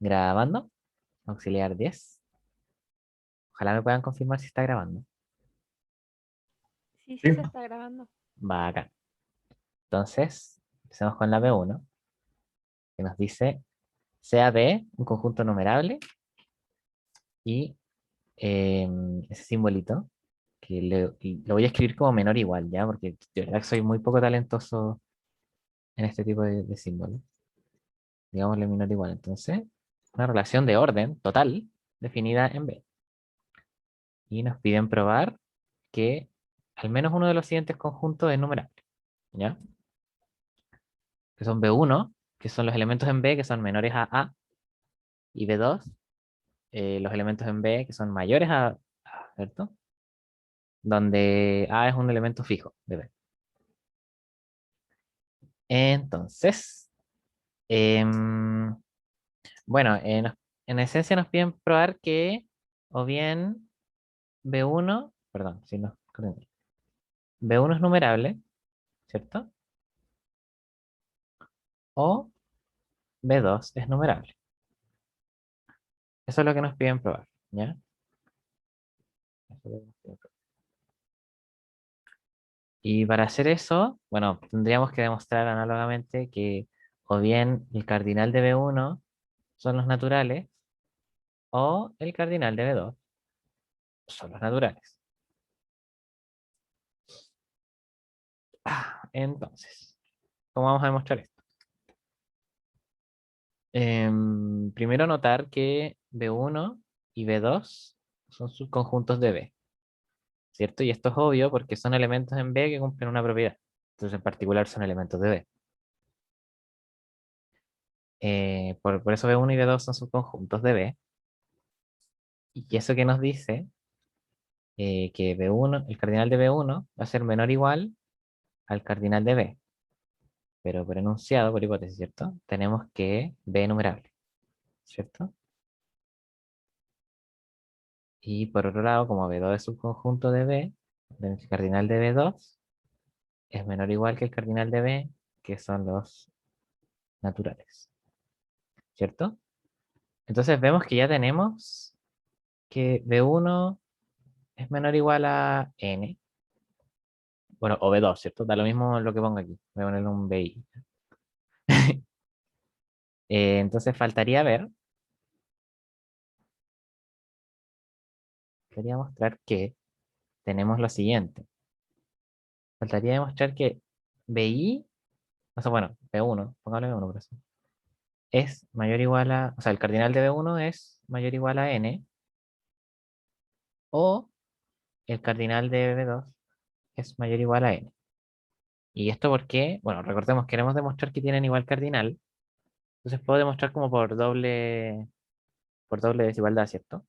Grabando. Auxiliar 10. Ojalá me puedan confirmar si está grabando. Sí, Sí, sí se está grabando. Bacán. Entonces, empecemos con la B1, que nos dice sea B un conjunto numerable y ese simbolito, que lo voy a escribir como menor igual, ¿ya? Porque de verdad que soy muy poco talentoso en este tipo de símbolos. Digámosle menor igual. Entonces, una relación de orden total definida en B. Y nos piden probar que al menos uno de los siguientes conjuntos es numerable, ¿ya? Que son B1, que son los elementos en B que son menores a, y B2, los elementos en B que son mayores a, ¿cierto? Donde A es un elemento fijo de B. Entonces, em, bueno, en esencia nos piden probar que o bien B1, perdón, si no, B1 es numerable, ¿cierto? O B2 es numerable. Eso es lo que nos piden probar, ¿ya? Eso es lo que nos piden probar. Y para hacer eso, bueno, tendríamos que demostrar análogamente que o bien el cardinal de B1 son los naturales o el cardinal de B2 son los naturales. Entonces, ¿cómo vamos a demostrar esto? Primero notar que B1 y B2 son subconjuntos de B, ¿cierto? Y esto es obvio porque son elementos en B que cumplen una propiedad. Entonces, en particular, son elementos de B. Por eso B1 y B2 son subconjuntos de B. Y eso que nos dice que B1, el cardinal de B1 va a ser menor o igual al cardinal de B. Pero por enunciado, por hipótesis, ¿cierto? Tenemos que B numerable, ¿cierto? Y por otro lado, como B2 es subconjunto de B, el cardinal de B2 es menor o igual que el cardinal de B, que son los naturales, ¿cierto? Entonces vemos que ya tenemos que B1 es menor o igual a N, bueno, o B2, ¿cierto? Da lo mismo lo que pongo aquí, voy a ponerle un BI. Entonces faltaría ver, quería mostrar que tenemos lo siguiente. Faltaría demostrar que BI, o sea, bueno, B1, pongámosle B1 por eso, es mayor o igual a, o sea, el cardinal de B1 es mayor o igual a N, o el cardinal de B2 es mayor o igual a N. ¿Y esto por qué? Bueno, recordemos, queremos demostrar que tienen igual cardinal, entonces puedo demostrar como por doble desigualdad, ¿cierto?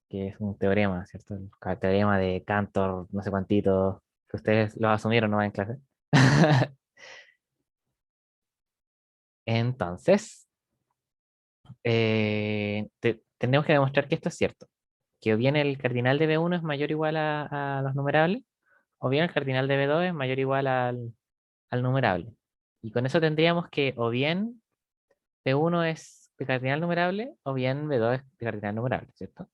Que es un teorema, ¿cierto? El teorema de Cantor, no sé cuántito, que ustedes lo asumieron, ¿no? En clase. Entonces, tenemos que demostrar que esto es cierto, que o bien el cardinal de B1 es mayor o igual a los numerables, o bien el cardinal de B2 es mayor o igual al numerable. Y con eso tendríamos que o bien B1 es el cardinal numerable, o bien B2 es el cardinal numerable, ¿cierto?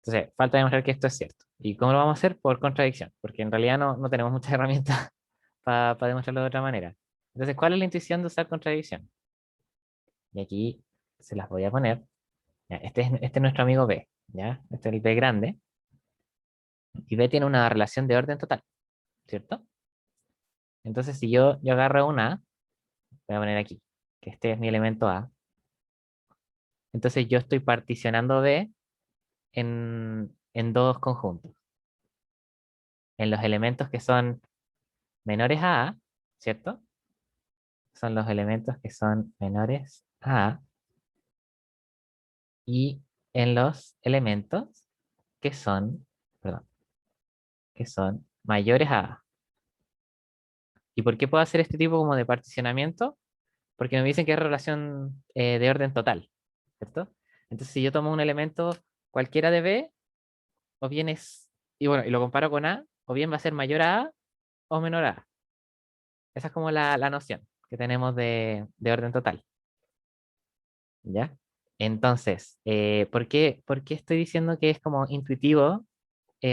Entonces, falta demostrar que esto es cierto. ¿Y cómo lo vamos a hacer? Por contradicción, porque en realidad no tenemos muchas herramientas para demostrarlo de otra manera. Entonces, ¿cuál es la intuición de usar contradicción? Y aquí se las voy a poner. Ya, este es nuestro amigo B, ¿ya? Este es el B grande. Y B tiene una relación de orden total, ¿cierto? Entonces, si yo agarro una A, voy a poner aquí, que este es mi elemento A. Entonces, yo estoy particionando B en dos conjuntos. En los elementos que son menores a A, ¿cierto? Son los elementos que son menores a A. Y en los elementos que son, perdón, que son mayores a A. ¿Y por qué puedo hacer este tipo como de particionamiento? Porque me dicen que es relación de orden total, ¿cierto? Entonces, si yo tomo un elemento cualquiera de B, o bien es, y bueno, y lo comparo con A, o bien va a ser mayor a A o menor a A. Esa es como la noción que tenemos de orden total. ¿Ya? Entonces, por qué estoy diciendo que es como intuitivo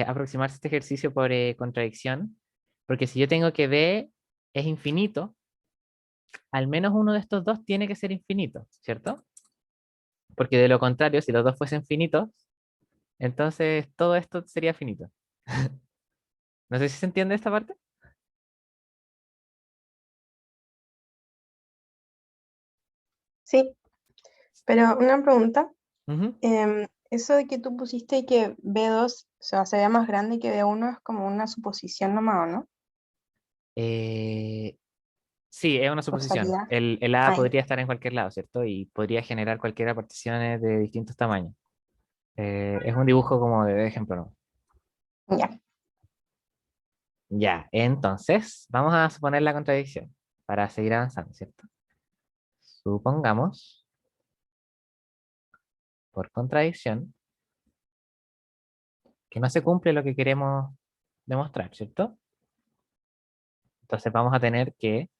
aproximarse a este ejercicio por contradicción? Porque si yo tengo que B es infinito, al menos uno de estos dos tiene que ser infinito, ¿cierto? Porque de lo contrario, si los dos fuesen finitos, entonces todo esto sería finito. No sé si se entiende esta parte. Sí, pero una pregunta. Ujú. Eso de que tú pusiste que B2, o sea, se ve más grande que B1 es como una suposición nomás, ¿o no? Eh, sí, es una O suposición. sería. El A Ay, podría estar en cualquier lado, ¿cierto? Y podría generar cualquier particiones de distintos tamaños. Es un dibujo como de ejemplo, ¿no? ya. Ya, entonces, vamos a suponer la contradicción para seguir avanzando, ¿cierto? Supongamos, por contradicción, que no se cumple lo que queremos demostrar, ¿cierto? Entonces vamos a tener que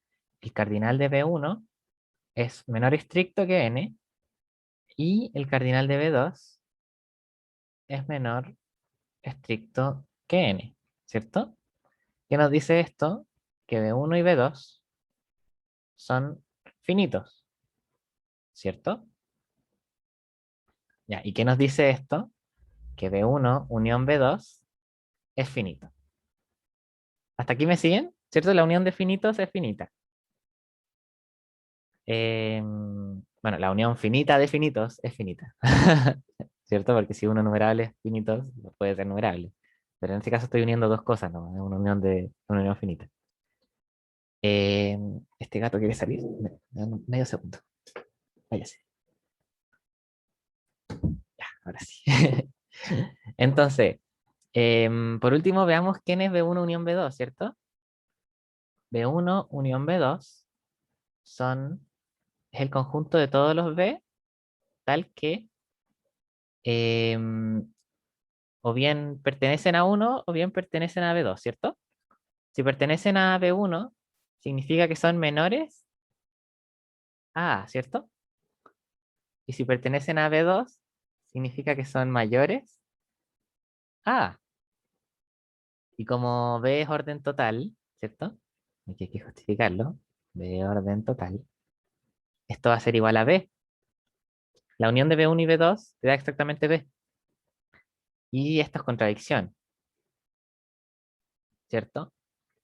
el cardinal de B1 es menor estricto que n y el cardinal de B2 es menor estricto que n, ¿cierto? ¿Qué nos dice esto? Que B1 y B2 son finitos, ¿cierto? Ya, ¿y qué nos dice esto? Que B1 unión B2 es finito. ¿Hasta aquí me siguen? ¿Cierto? La unión de finitos es finita. Bueno, la unión finita de finitos es finita. ¿Cierto? Porque si uno numerable es finitos, no puede ser numerable. Pero en este caso estoy uniendo dos cosas, ¿no? Es una unión finita. Este gato quiere salir. Medio segundo. Váyase. Ya, ahora sí. Entonces, por último, veamos quién es B1 unión B2, ¿cierto? B1 unión B2 es el conjunto de todos los B, tal que em, o bien pertenecen a uno o bien pertenecen a B2, ¿cierto? Si pertenecen a B1, significa que son menores a A, ¿cierto? Y si pertenecen a B2, significa que son mayores a A. Y como B es orden total, ¿cierto? Aquí hay que justificarlo. B es orden total. Esto va a ser igual a B. La unión de B1 y B2 te da exactamente B. Y esto es contradicción, ¿cierto?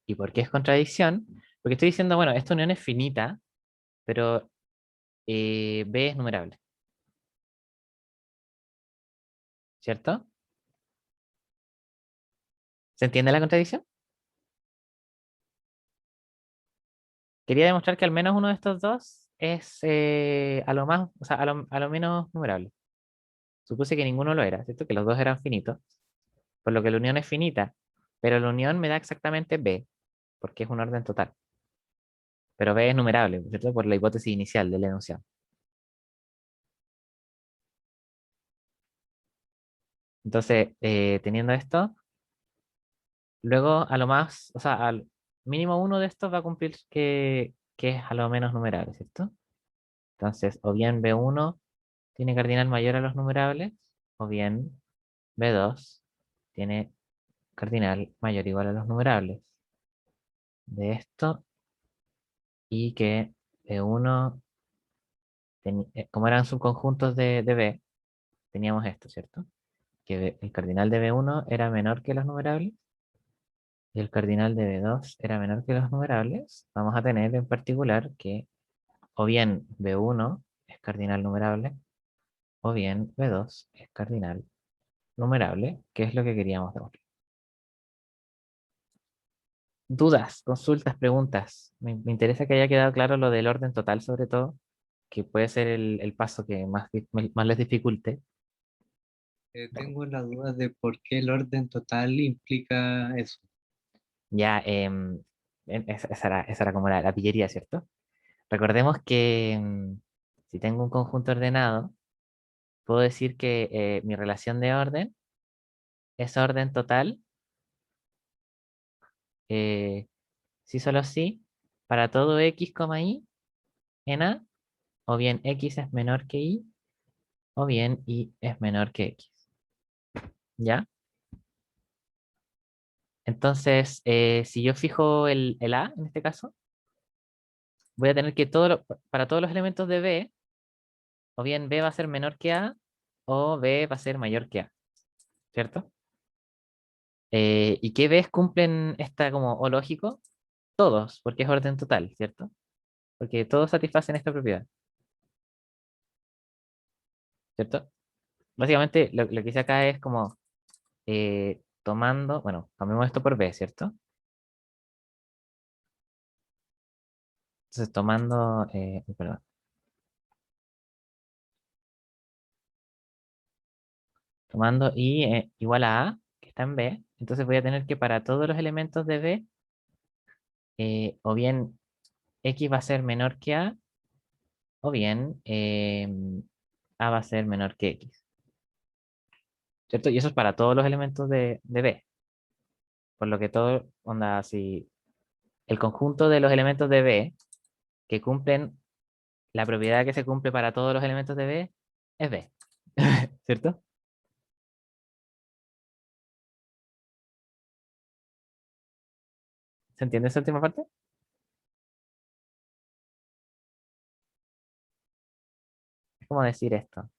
¿Y por qué es contradicción? Porque estoy diciendo, bueno, esta unión es finita, pero B es numerable, ¿cierto? ¿Se entiende la contradicción? Quería demostrar que al menos uno de estos dos es a lo más, o sea, a lo menos numerable. Supuse que ninguno lo era, ¿cierto? Que los dos eran finitos, por lo que la unión es finita, pero la unión me da exactamente B, porque es un orden total. Pero B es numerable, ¿cierto? Por la hipótesis inicial del enunciado. Entonces, teniendo esto, luego a lo más, o sea, al mínimo uno de estos va a cumplir que es a lo menos numerable, ¿cierto? Entonces, o bien B1 tiene cardinal mayor a los numerables, o bien B2 tiene cardinal mayor o igual a los numerables de esto, y que B1, como eran subconjuntos de B, teníamos esto, ¿cierto? Que el cardinal de B1 era menor que los numerables y el cardinal de B2 era menor que los numerables. Vamos a tener en particular que o bien B1 es cardinal numerable, o bien B2 es cardinal numerable, que es lo que queríamos demostrar. Dudas, consultas, preguntas. Me interesa que haya quedado claro lo del orden total, sobre todo, que puede ser el paso que más les dificulte. Tengo la duda de por qué el orden total implica eso. Ya, esa era como la pillería, ¿cierto? Recordemos que si tengo un conjunto ordenado, puedo decir que mi relación de orden es orden total, sí, solo sí, para todo x, y en A, o bien X es menor que Y, o bien Y es menor que X. ¿Ya? Entonces, si yo fijo el A, en este caso, voy a tener que para todos los elementos de B, o bien B va a ser menor que A, o B va a ser mayor que A, ¿cierto? ¿Y qué B's cumplen esta como o lógico? Todos, porque es orden total, ¿cierto? Porque todos satisfacen esta propiedad, ¿cierto? Básicamente lo que hice acá es como tomando, bueno, cambiamos esto por B, ¿cierto? Entonces tomando, perdón, tomando I igual a A, que está en B, entonces voy a tener que para todos los elementos de B, o bien X va a ser menor que A, o bien A va a ser menor que X, ¿cierto? Y eso es para todos los elementos de B. Por lo que todo, onda, si el conjunto de los elementos de B que cumplen la propiedad que se cumple para todos los elementos de B es B, ¿cierto? ¿Se entiende esa última parte? Es como decir esto.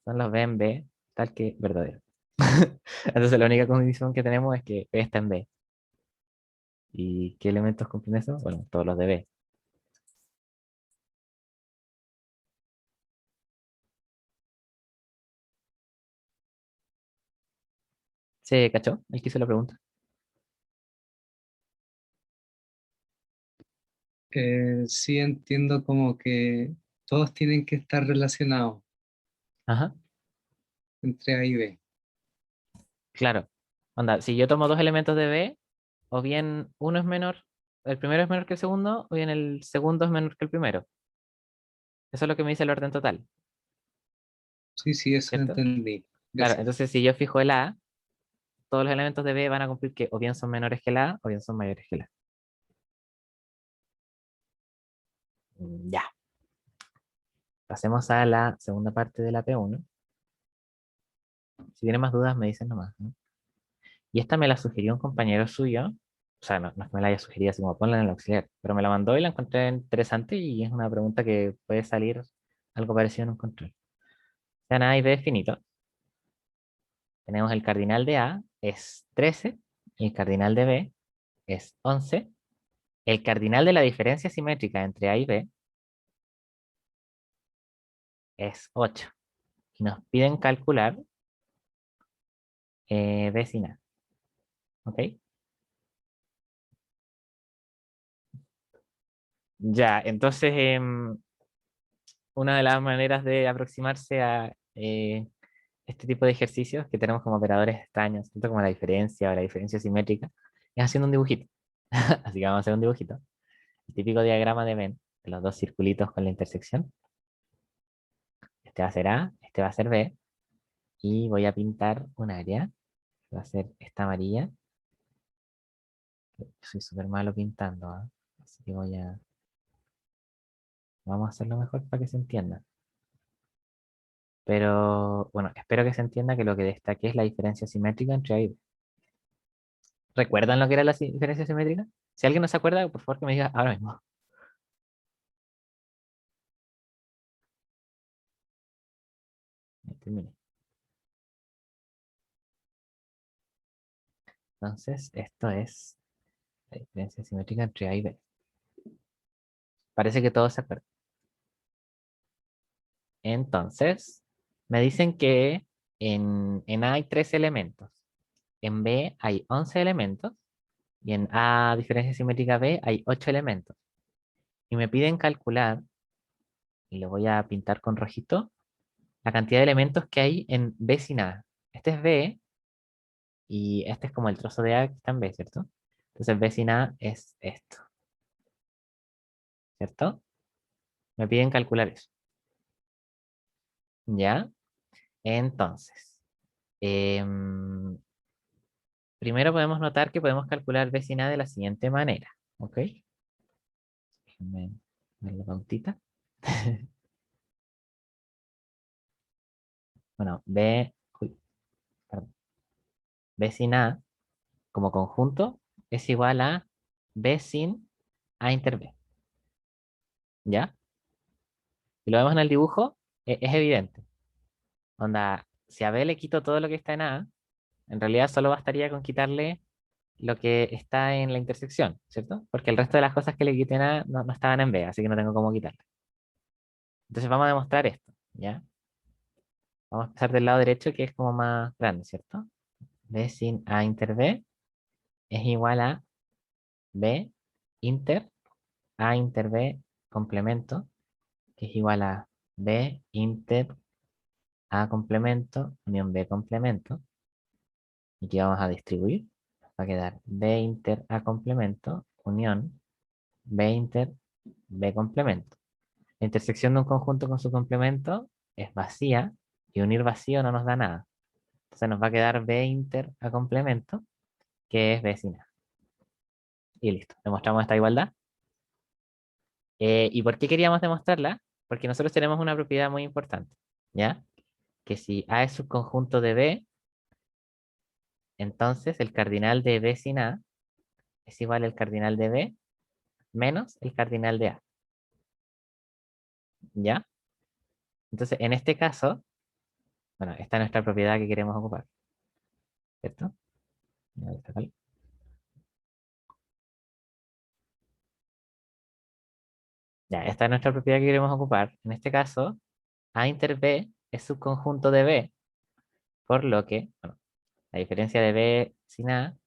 Son los B en B, tal que verdadero. Entonces la única condición que tenemos es que B está en B. ¿Y qué elementos cumplen eso? Bueno, todos los de B. ¿Se cachó? El que hizo la pregunta. Sí entiendo como que todos tienen que estar relacionados Ajá, entre A y B. claro. Onda, si yo tomo dos elementos de B, o bien uno es menor, el primero es menor que el segundo, o bien el segundo es menor que el primero. Eso es lo que me dice el orden total, Sí, sí, eso ¿cierto? entendí. Claro, Gracias. entonces si yo fijo el A, todos los elementos de B van a cumplir que o bien son menores que el A o bien son mayores que el A. Ya, pasemos a la segunda parte de la P1. Si tienen más dudas, me dicen nomás, ¿no? Y esta me la sugirió un compañero suyo, o sea, no es que me la haya sugerido así como ponla en el auxiliar, pero me la mandó y la encontré interesante y es una pregunta que puede salir algo parecido en un control. Sean A y B finito. Tenemos el cardinal de A es 13 y el cardinal de B es 11. El cardinal de la diferencia simétrica entre A y B es 8. Y nos piden calcular B sin A. ¿Ok? Ya, entonces una de las maneras de aproximarse a este tipo de ejercicios que tenemos como operadores extraños, tanto como la diferencia o la diferencia simétrica, es haciendo un dibujito. Así que vamos a hacer un dibujito. El típico diagrama de Venn, de los dos circulitos con la intersección. Este va a ser A, este va a ser B. Y voy a pintar un área. Va a ser esta amarilla. Soy súper malo pintando, ¿ah? Así que vamos a hacerlo mejor para que se entienda. Pero bueno, espero que se entienda que lo que destaqué es la diferencia simétrica entre A y B. ¿Recuerdan lo que era la diferencia simétrica? Si alguien no se acuerda, por favor que me diga ahora mismo. Ya terminé. Entonces, esto es la diferencia simétrica entre A y B. Parece que todos se acuerdan. Entonces, me dicen que en A hay 3 elementos, en B hay 11 elementos y en A, diferencia simétrica B, hay 8 elementos. Y me piden calcular, y lo voy a pintar con rojito, la cantidad de elementos que hay en B sin A. Este es B y este es como el trozo de A que está en B, ¿cierto? Entonces B sin A es esto, ¿cierto? Me piden calcular eso. ¿Ya? Entonces, em, primero podemos notar que podemos calcular B sin A de la siguiente manera, ¿ok? Déjenme ver la pautita. bueno, B, uy, perdón, B sin A como conjunto es igual a B sin A inter B. ¿Ya? Si lo vemos en el dibujo, es evidente. Onda, si a B le quito todo lo que está en A, en realidad solo bastaría con quitarle lo que está en la intersección, ¿cierto? Porque el resto de las cosas que le quiten A no estaban en B, así que no tengo cómo quitarle. Entonces vamos a demostrar esto, ¿ya? Vamos a empezar del lado derecho, que es como más grande, ¿cierto? B sin A inter B es igual a B inter A inter B complemento, que es igual a B inter A complemento unión B complemento. Y que vamos a distribuir. Va a quedar B inter A complemento unión B inter B complemento. La intersección de un conjunto con su complemento es vacía y unir vacío no nos da nada. Entonces nos va a quedar B inter A complemento, que es B sin A. Y listo, demostramos esta igualdad. ¿Y por qué queríamos demostrarla? Porque nosotros tenemos una propiedad muy importante, ¿ya? Que si A es subconjunto de B, entonces el cardinal de B sin A es igual al cardinal de B menos el cardinal de A, ¿ya? Entonces, en este caso, bueno, esta es nuestra propiedad que queremos ocupar, ¿cierto? Ahí está, ¿vale? Ya, esta es nuestra propiedad que queremos ocupar. En este caso, A inter B es subconjunto de B, por lo que, bueno, la diferencia de B sin A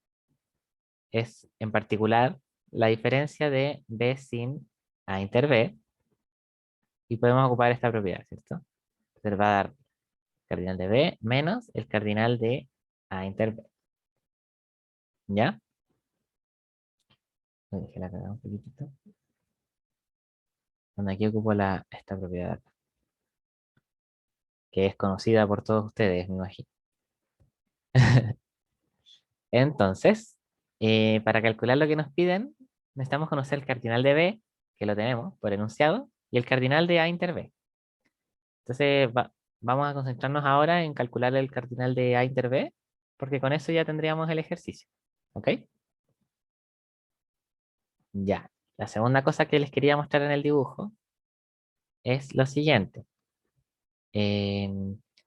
es, en particular, la diferencia de B sin A inter B, y podemos ocupar esta propiedad, ¿cierto? Entonces va a dar cardinal de B menos el cardinal de A inter B, ¿ya? Me dejé la cagada un poquitito. Bueno, aquí ocupo esta propiedad, que es conocida por todos ustedes, me imagino. Entonces, para calcular lo que nos piden, necesitamos conocer el cardinal de B, que lo tenemos por enunciado, y el cardinal de A inter B. Entonces, vamos a concentrarnos ahora en calcular el cardinal de A inter B, porque con eso ya tendríamos el ejercicio. ¿Ok? Ya. La segunda cosa que les quería mostrar en el dibujo es lo siguiente.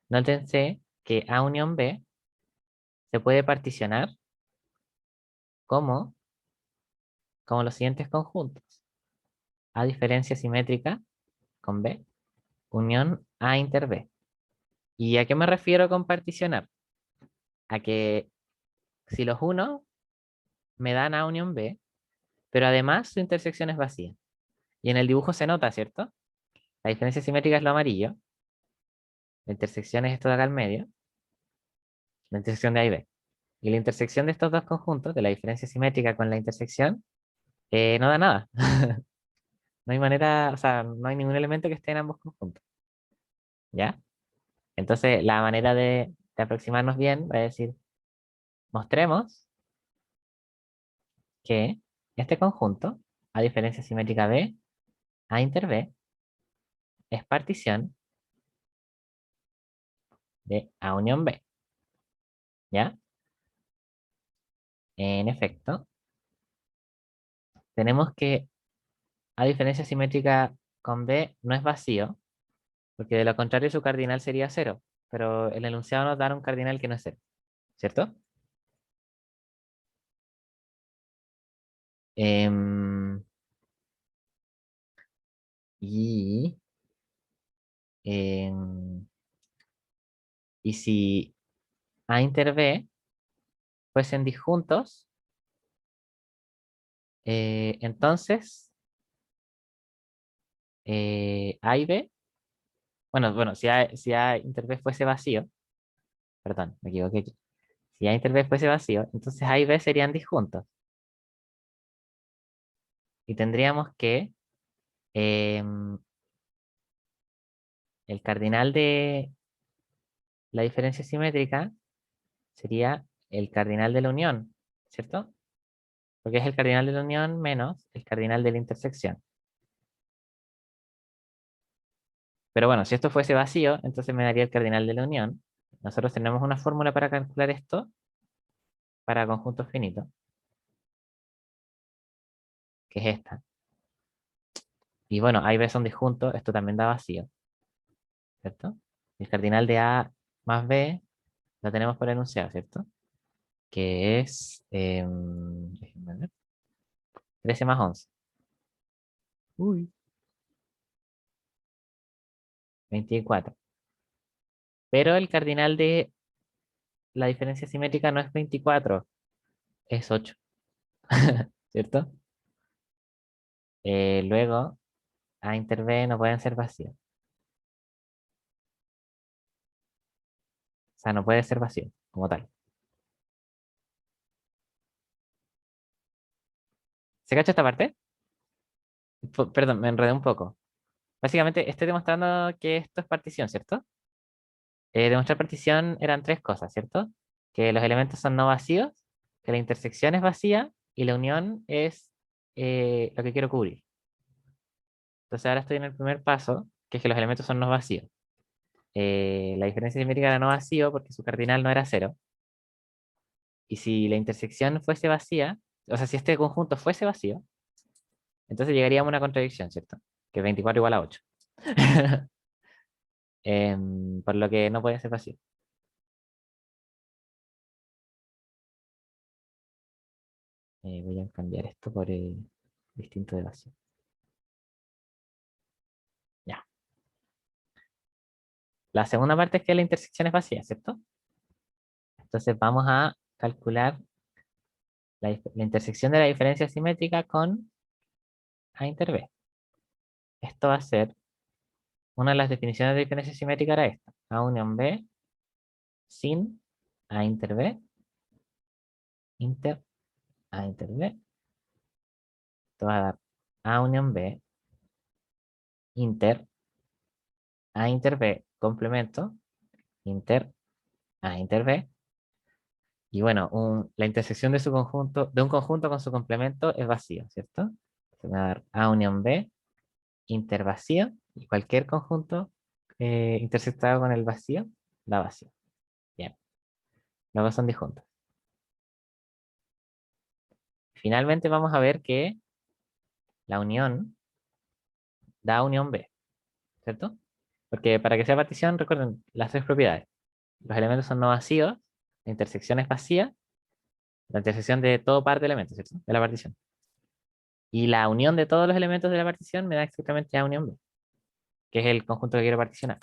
Nótense que A unión B se puede particionar como, como los siguientes conjuntos. A diferencia simétrica con B, unión A inter B. ¿Y a qué me refiero con particionar? A que si los uno me dan A unión B, pero además su intersección es vacía. Y en el dibujo se nota, ¿cierto? La diferencia simétrica es lo amarillo, la intersección es esto de acá al medio, la intersección de A y B. Y la intersección de estos dos conjuntos, de la diferencia simétrica con la intersección, no da nada. No hay manera, o sea, no hay ningún elemento que esté en ambos conjuntos. ¿Ya? Entonces, la manera de aproximarnos bien va a decir, mostremos que este conjunto, a diferencia simétrica B, A inter B, es partición de A unión B. ¿Ya? En efecto, tenemos que A diferencia simétrica con B no es vacío, porque de lo contrario su cardinal sería cero, pero el enunciado nos da un cardinal que no es cero, ¿cierto? Em, y, em, y si A inter B fuesen disjuntos, entonces A y B, bueno, si A inter B fuese vacío, perdón, me equivoqué aquí. Si A inter B fuese vacío, entonces A y B serían disjuntos. Y tendríamos que em, el cardinal de la diferencia simétrica sería el cardinal de la unión, ¿cierto? Porque es el cardinal de la unión menos el cardinal de la intersección. Pero bueno, si esto fuese vacío, entonces me daría el cardinal de la unión. Nosotros tenemos una fórmula para calcular esto para conjuntos finitos, que es esta. Y bueno, A y B son disjuntos, esto también da vacío, ¿cierto? El cardinal de A más B lo tenemos por enunciado, ¿cierto? Que es déjenme ver, 13 más 11. Uy. 24. Pero el cardinal de la diferencia simétrica no es 24, es 8, ¿cierto? Luego, A inter B no pueden ser vacíos. O sea, no puede ser vacío como tal. ¿Se cacha esta parte? Perdón, me enredé un poco. Básicamente, estoy demostrando que esto es partición, ¿cierto? Demostrar partición eran tres cosas, ¿cierto? Que los elementos son no vacíos, que la intersección es vacía y la unión es lo que quiero cubrir. Entonces ahora estoy en el primer paso, que es que los elementos son no vacíos. La diferencia simétrica era no vacío porque su cardinal no era cero. Y si la intersección fuese vacía, o sea, si este conjunto fuese vacío, entonces llegaríamos a una contradicción, ¿cierto? Que 24 igual a 8. Por lo que no puede ser vacío. Voy a cambiar esto por distinto de vacío. Ya. La segunda parte es que la intersección es vacía, ¿cierto? Entonces vamos a calcular la intersección de la diferencia simétrica con A inter B. Esto va a ser, una de las definiciones de diferencia simétrica era esta. A unión B sin A inter B, inter A inter B. Esto va a dar A unión B, inter A inter B, complemento, inter A inter B. Y bueno, la intersección de su conjunto, de un conjunto con su complemento es vacío, ¿cierto? Se va a dar A unión B, inter vacío, y cualquier conjunto intersectado con el vacío da vacío. Bien, luego son disjuntos. Finalmente vamos a ver que la unión da unión B, ¿cierto? Porque para que sea partición, recuerden las tres propiedades. Los elementos son no vacíos, la intersección es vacía, la intersección de todo par de elementos, ¿cierto? De la partición. Y la unión de todos los elementos de la partición me da exactamente A unión B, que es el conjunto que quiero particionar.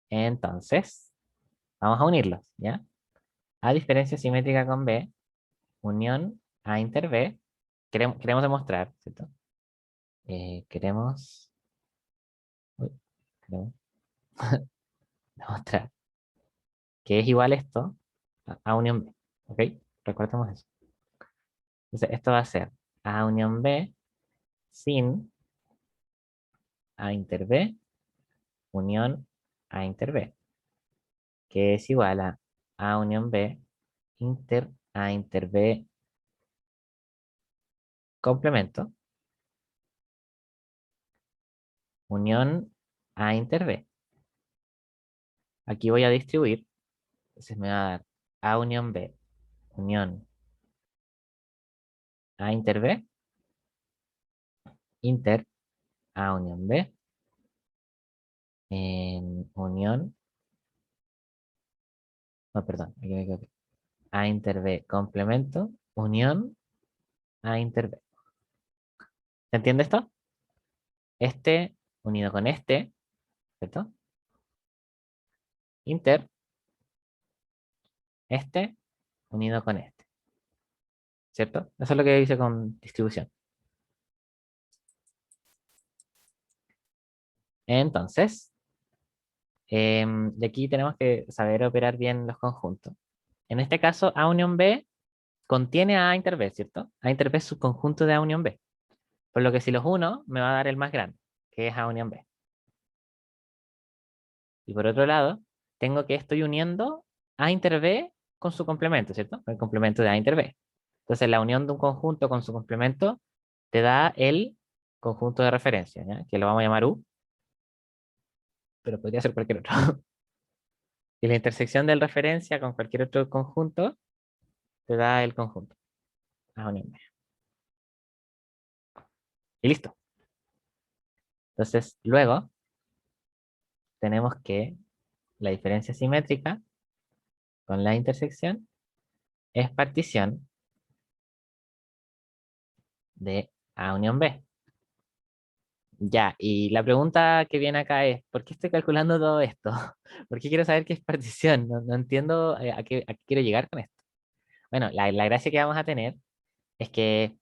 Entonces, vamos a unirlos, ¿ya? A diferencia simétrica con B, unión A inter B, queremos demostrar, ¿cierto? Queremos, uy, queremos demostrar que es igual esto a unión B, ¿ok? Recordemos eso. Entonces, esto va a ser A unión B sin A inter B, unión A inter B, que es igual A unión B, inter A inter B, complemento, unión A inter B. Aquí voy a distribuir, entonces me va a dar A unión B, unión A inter B, inter A unión B, en unión, no, perdón, aquí me equivoqué. A inter B, complemento, unión A inter B. ¿Se entiende esto? Este unido con este, ¿cierto? Inter, este unido con este, ¿cierto? Eso es lo que hice con distribución. Entonces, de aquí tenemos que saber operar bien los conjuntos. En este caso, A unión B contiene a A inter B, ¿cierto? A inter B es subconjunto de A unión B. Por lo que si los uno, me va a dar el más grande, que es A unión B. Y por otro lado, tengo que estoy uniendo A inter B con su complemento, ¿cierto? El complemento de A inter B. Entonces, la unión de un conjunto con su complemento te da el conjunto de referencia, ¿ya? Que lo vamos a llamar U. pero podría ser cualquier otro. Y la intersección del referencia con cualquier otro conjunto te da el conjunto. A unión B. Y listo. Entonces, luego tenemos que la diferencia simétrica con la intersección es partición de A unión B. Ya, y la pregunta que viene acá es, ¿por qué estoy calculando todo esto? ¿Por qué quiero saber qué es partición? No entiendo a qué quiero llegar con esto. Bueno, la gracia que vamos a tener es que,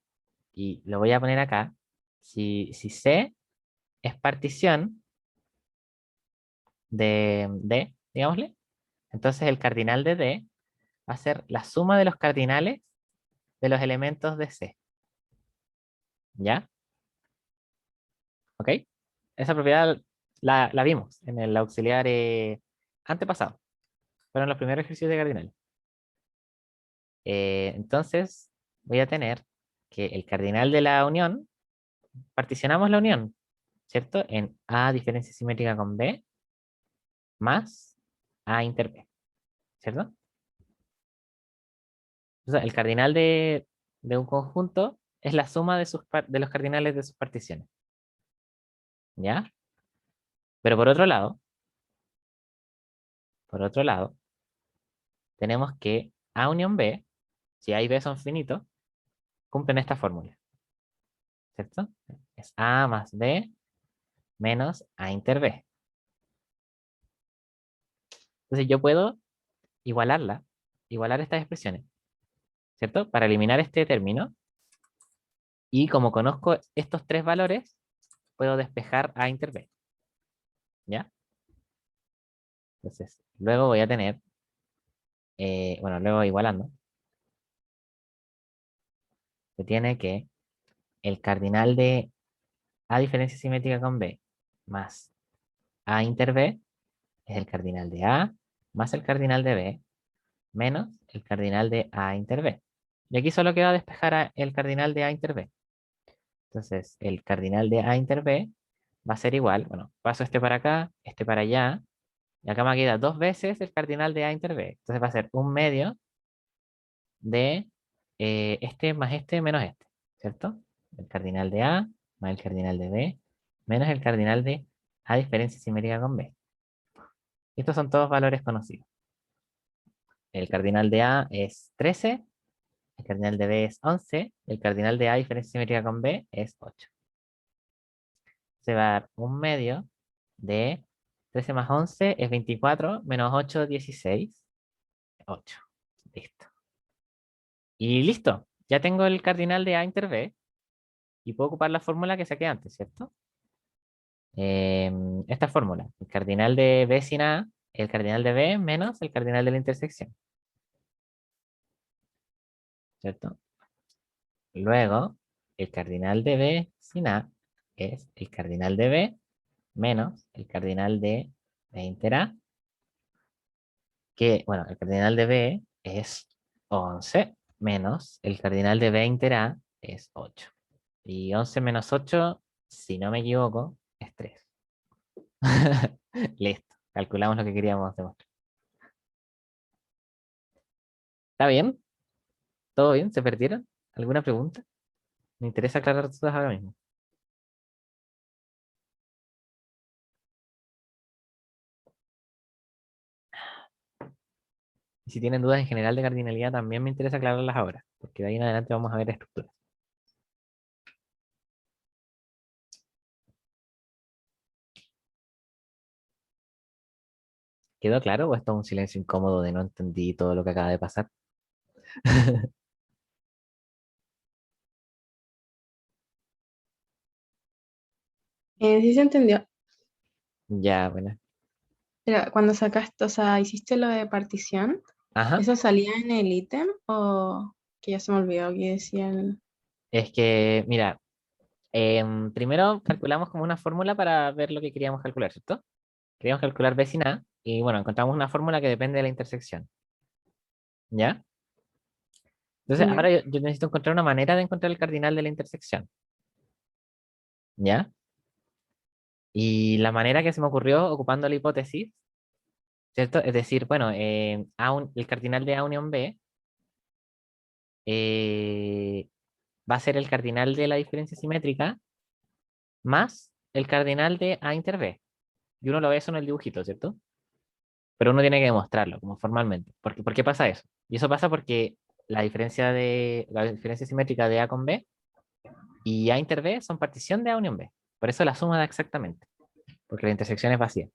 y lo voy a poner acá, si C es partición de D, digámosle, entonces el cardinal de D va a ser la suma de los cardinales de los elementos de C. ¿Ya? ¿Ok? Esa propiedad la vimos en el auxiliar antepasado. Fueron los primeros ejercicios de cardinal. Entonces, voy a tener que el cardinal de la unión, particionamos la unión, ¿cierto? En A diferencia simétrica con B más A inter B, ¿cierto? O sea, el cardinal de un conjunto es la suma de los cardinales de sus particiones, ¿ya? Pero por otro lado, tenemos que A unión B, si A y B son finitos, cumplen esta fórmula, ¿cierto? Es A más B menos A inter B. Entonces yo puedo igualar estas expresiones, ¿cierto? Para eliminar este término. Y como conozco estos tres valores, puedo despejar A inter B, ¿ya? Entonces, luego voy a tener, bueno, luego igualando, se tiene que el cardinal de A diferencia simétrica con B más A inter B es el cardinal de A más el cardinal de B menos el cardinal de A inter B. Y aquí solo queda despejar el cardinal de A inter B. Entonces, el cardinal de A inter B va a ser igual, bueno, paso este para acá, este para allá, y acá me queda dos veces el cardinal de A inter B. Entonces va a ser un medio de este más este menos este, ¿cierto? El cardinal de A más el cardinal de B menos el cardinal de A diferencia simétrica con B. Estos son todos valores conocidos. El cardinal de A es 13, el cardinal de B es 11, el cardinal de A diferencia simétrica con B es 8. Se va a dar un medio de 13 más 11 es 24, menos 8, 16, 8. Listo. Y listo. Ya tengo el cardinal de A inter B y puedo ocupar la fórmula que saqué antes, ¿cierto? Esta fórmula, el cardinal de B sin A, el cardinal de B menos el cardinal de la intersección, ¿cierto? Luego, el cardinal de B sin A es el cardinal de B menos el cardinal de B inter A, que, bueno, el cardinal de B es 11 menos el cardinal de B inter A es 8. Y 11 menos 8, si no me equivoco, es 3. Listo, calculamos lo que queríamos demostrar. ¿Está bien? ¿Todo bien? ¿Se perdieron? ¿Alguna pregunta? Me interesa aclarar todas ahora mismo. Y si tienen dudas en general de cardinalidad, también me interesa aclararlas ahora, porque de ahí en adelante vamos a ver estructuras. ¿Quedó claro o esto es un silencio incómodo de no entendí todo lo que acaba de pasar? Sí se entendió. Ya, bueno. Pero cuando sacaste, o sea, hiciste lo de partición, Ajá. ¿eso salía en el ítem o que ya se me olvidó que decía Es que, mira, primero calculamos como una fórmula para ver lo que queríamos calcular, ¿cierto? Queríamos calcular B sin A y bueno, encontramos una fórmula que depende de la intersección. ¿Ya? Entonces, Ya. ahora yo necesito encontrar una manera de encontrar el cardinal de la intersección. ¿Ya? Y la manera que se me ocurrió ocupando la hipótesis, ¿cierto? Es decir, bueno, el cardinal de A unión B eh, va a ser el cardinal de la diferencia simétrica más el cardinal de A inter B. Y uno lo ve eso en el dibujito, ¿cierto? Pero uno tiene que demostrarlo, como formalmente. ¿Por qué pasa eso? Y eso pasa porque la diferencia simétrica de A con B y A inter B son partición de A unión B. Por eso la suma da exactamente, porque la intersección es vacía.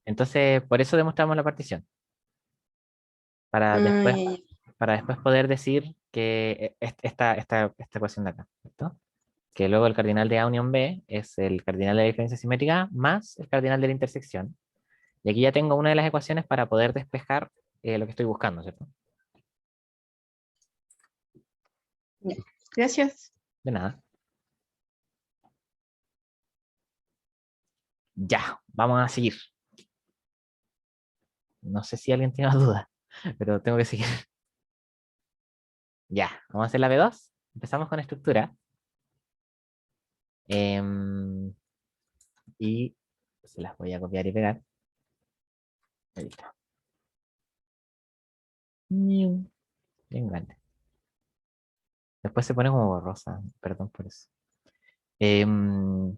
Entonces, por eso demostramos la partición, para después, Mm, para después poder decir que esta ecuación de acá, ¿cierto? Que luego el cardinal de A unión B es el cardinal de la diferencia simétrica más el cardinal de la intersección. Y aquí ya tengo una de las ecuaciones para poder despejar lo que estoy buscando, ¿cierto? ya. Gracias. De nada. Ya, vamos a seguir. No sé si alguien tiene duda, pero tengo que seguir. Ya, vamos a hacer la B2. Empezamos con estructura. Em, y se las voy a copiar y pegar. Ahí está. Ñiu, bien grande. Después se pone como borrosa, perdón por eso. Em,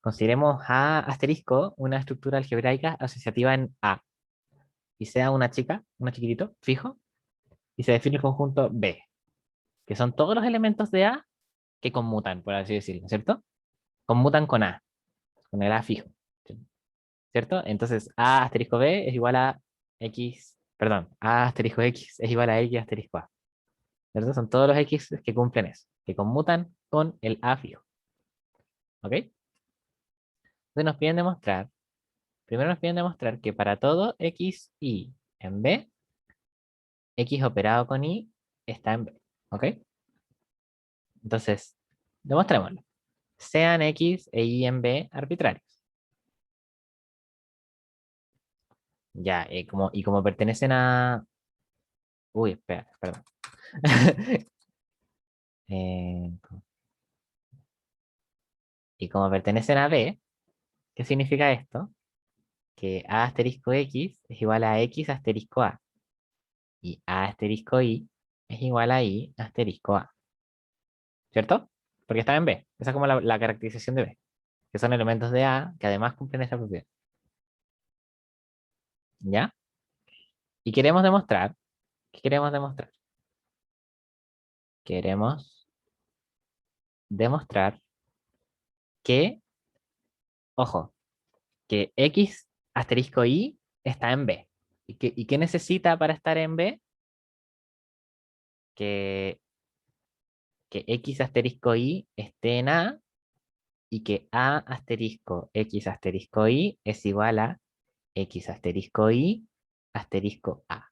Consideremos A asterisco una estructura algebraica asociativa en A y sea una chica, una chiquitito, fijo, y se define el conjunto B, que son todos los elementos de A que conmutan, por así decirlo, ¿cierto? Conmutan con A, con el A fijo, ¿cierto? Entonces A asterisco B es igual a X, perdón, A asterisco X es igual a X asterisco A, ¿cierto? Son todos los X que cumplen eso, que conmutan con el A fijo, ¿ok? Entonces nos piden demostrar, primero nos piden demostrar que para todo X, Y en B, X operado con Y está en B, ¿ok? Entonces, demostrémoslo. Sean X e Y en B arbitrarios. Ya, y como pertenecen a... Uy, espera, perdón. Eh, y como pertenecen a B, ¿qué significa esto? Que A asterisco X es igual a X asterisco A. Y A asterisco Y es igual a Y asterisco A. ¿Cierto? Porque está en B. Esa es como la caracterización de B. Que son elementos de A que además cumplen esa propiedad. ¿Ya? Y queremos demostrar. ¿Qué queremos demostrar? Queremos demostrar que, ojo, que X asterisco Y está en B. ¿Y qué necesita para estar en B? Que, que X asterisco Y esté en A y que A asterisco X asterisco Y es igual a X asterisco Y asterisco A.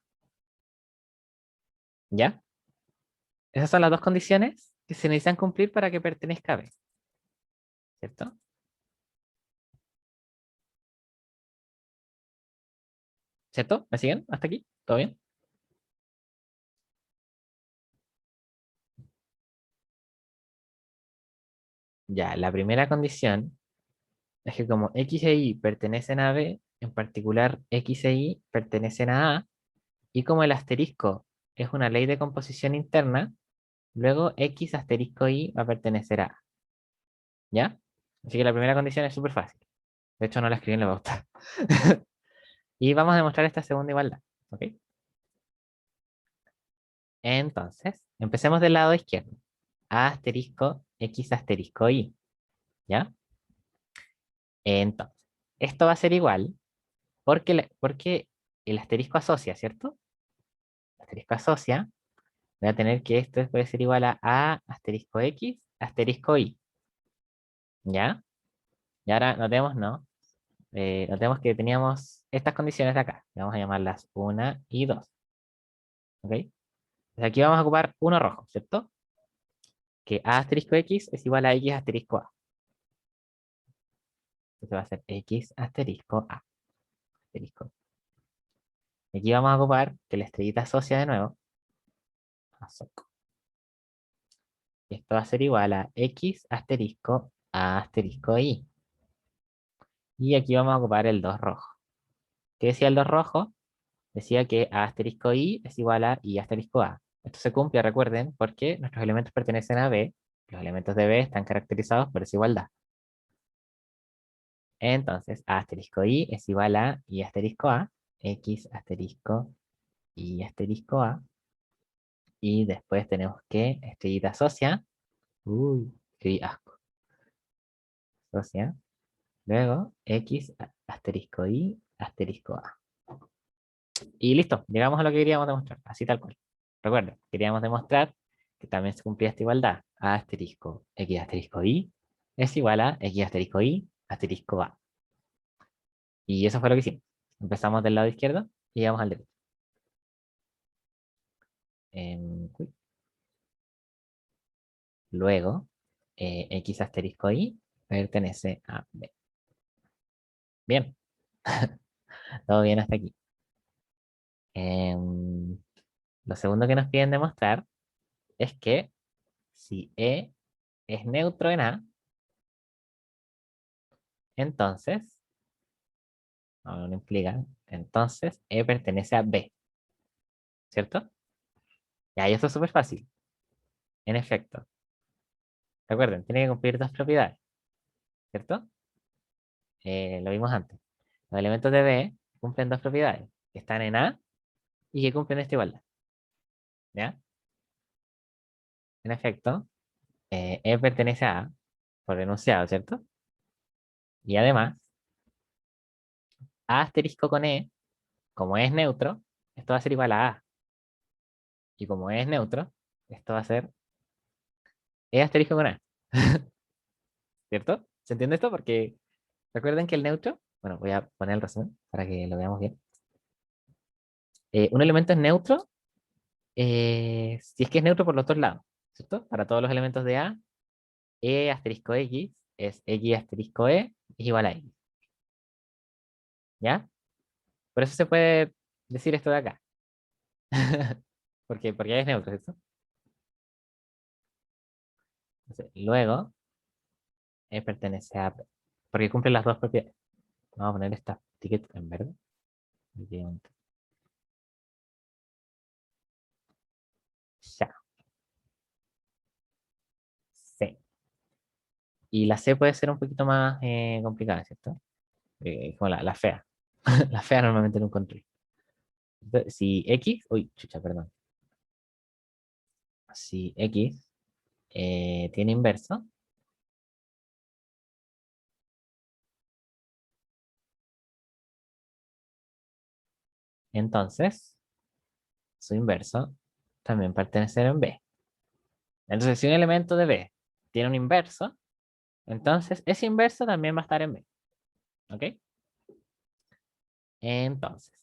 ¿Ya? Esas son las dos condiciones que se necesitan cumplir para que pertenezca a B. ¿Cierto? ¿Cierto? ¿Me siguen hasta aquí? ¿Todo bien? Ya, la primera condición es que como X e Y pertenecen a B, en particular X e Y pertenecen a A, y como el asterisco es una ley de composición interna, luego X asterisco Y va a pertenecer a A. ¿Ya? Así que la primera condición es súper fácil. De hecho, no la escribí en la pauta. Y vamos a demostrar esta segunda igualdad. ¿Ok? Entonces, empecemos del lado izquierdo. A asterisco X asterisco Y. ¿Ya? Entonces, esto va a ser igual porque el asterisco asocia, ¿cierto? El asterisco asocia. Voy a tener que esto puede ser igual a asterisco X asterisco Y. ¿Ya? Y ahora notemos, ¿no? Notemos que teníamos estas condiciones de acá. Vamos a llamarlas 1 y 2. ¿Ok? Entonces aquí vamos a ocupar uno rojo, ¿cierto? Que A asterisco X es igual a X asterisco A. Entonces va a ser X asterisco A. Asterisco. Y aquí vamos a ocupar que la estrellita asocia de nuevo. Asoc. Y esto va a ser igual a X asterisco A asterisco I. Y aquí vamos a ocupar el 2 rojo. ¿Qué decía el 2 rojo? Decía que A asterisco I es igual a I asterisco A. Esto se cumple, recuerden, porque nuestros elementos pertenecen a B. Los elementos de B están caracterizados por desigualdad. Entonces, A asterisco I es igual a I asterisco A, X asterisco I asterisco A. Y después tenemos que estrellita asocia. Uy, qué asco. Asocia. Luego, X asterisco I asterisco A. Y listo, llegamos a lo que queríamos demostrar, así tal cual. Recuerden, queríamos demostrar que también se cumplía esta igualdad. A asterisco X asterisco Y es igual a X asterisco Y asterisco A. Y eso fue lo que hicimos. Empezamos del lado izquierdo y llegamos al derecho. Uy. Luego, X asterisco Y pertenece a B. Bien, todo bien hasta aquí. Em, lo segundo que nos piden demostrar es que si E es neutro en A, entonces, no implica, entonces E pertenece a B, ¿cierto? Ya, y esto es súper fácil. En efecto, recuerden, tiene que cumplir dos propiedades, ¿cierto? Lo vimos antes. Los elementos de B cumplen dos propiedades, que están en A y que cumplen esta igualdad, ¿ya? En efecto, E pertenece a A por enunciado, ¿cierto? Y además, A asterisco con E, como es neutro, esto va a ser igual a A. Y como es neutro, esto va a ser E asterisco con A, ¿cierto? ¿Se entiende esto? Porque recuerden que el neutro, bueno, voy a poner el resumen para que lo veamos bien. Un elemento es neutro si es que es neutro por los dos lados, ¿cierto? Para todos los elementos de A, E asterisco X es X asterisco E es igual a X, ¿ya? Por eso se puede decir esto de acá. Porque es neutro, ¿cierto? Entonces, luego, E pertenece a P, porque cumple las dos propiedades. Vamos a poner esta ticket en verde. Ya, C. Y la C puede ser un poquito más complicada, ¿cierto? Como la fea. La fea normalmente no encontré. Si X, uy, chucha, perdón. Si X tiene inverso, entonces su inverso también pertenecerá en B. Entonces, si un elemento de B tiene un inverso, entonces ese inverso también va a estar en B. ¿Ok? Entonces,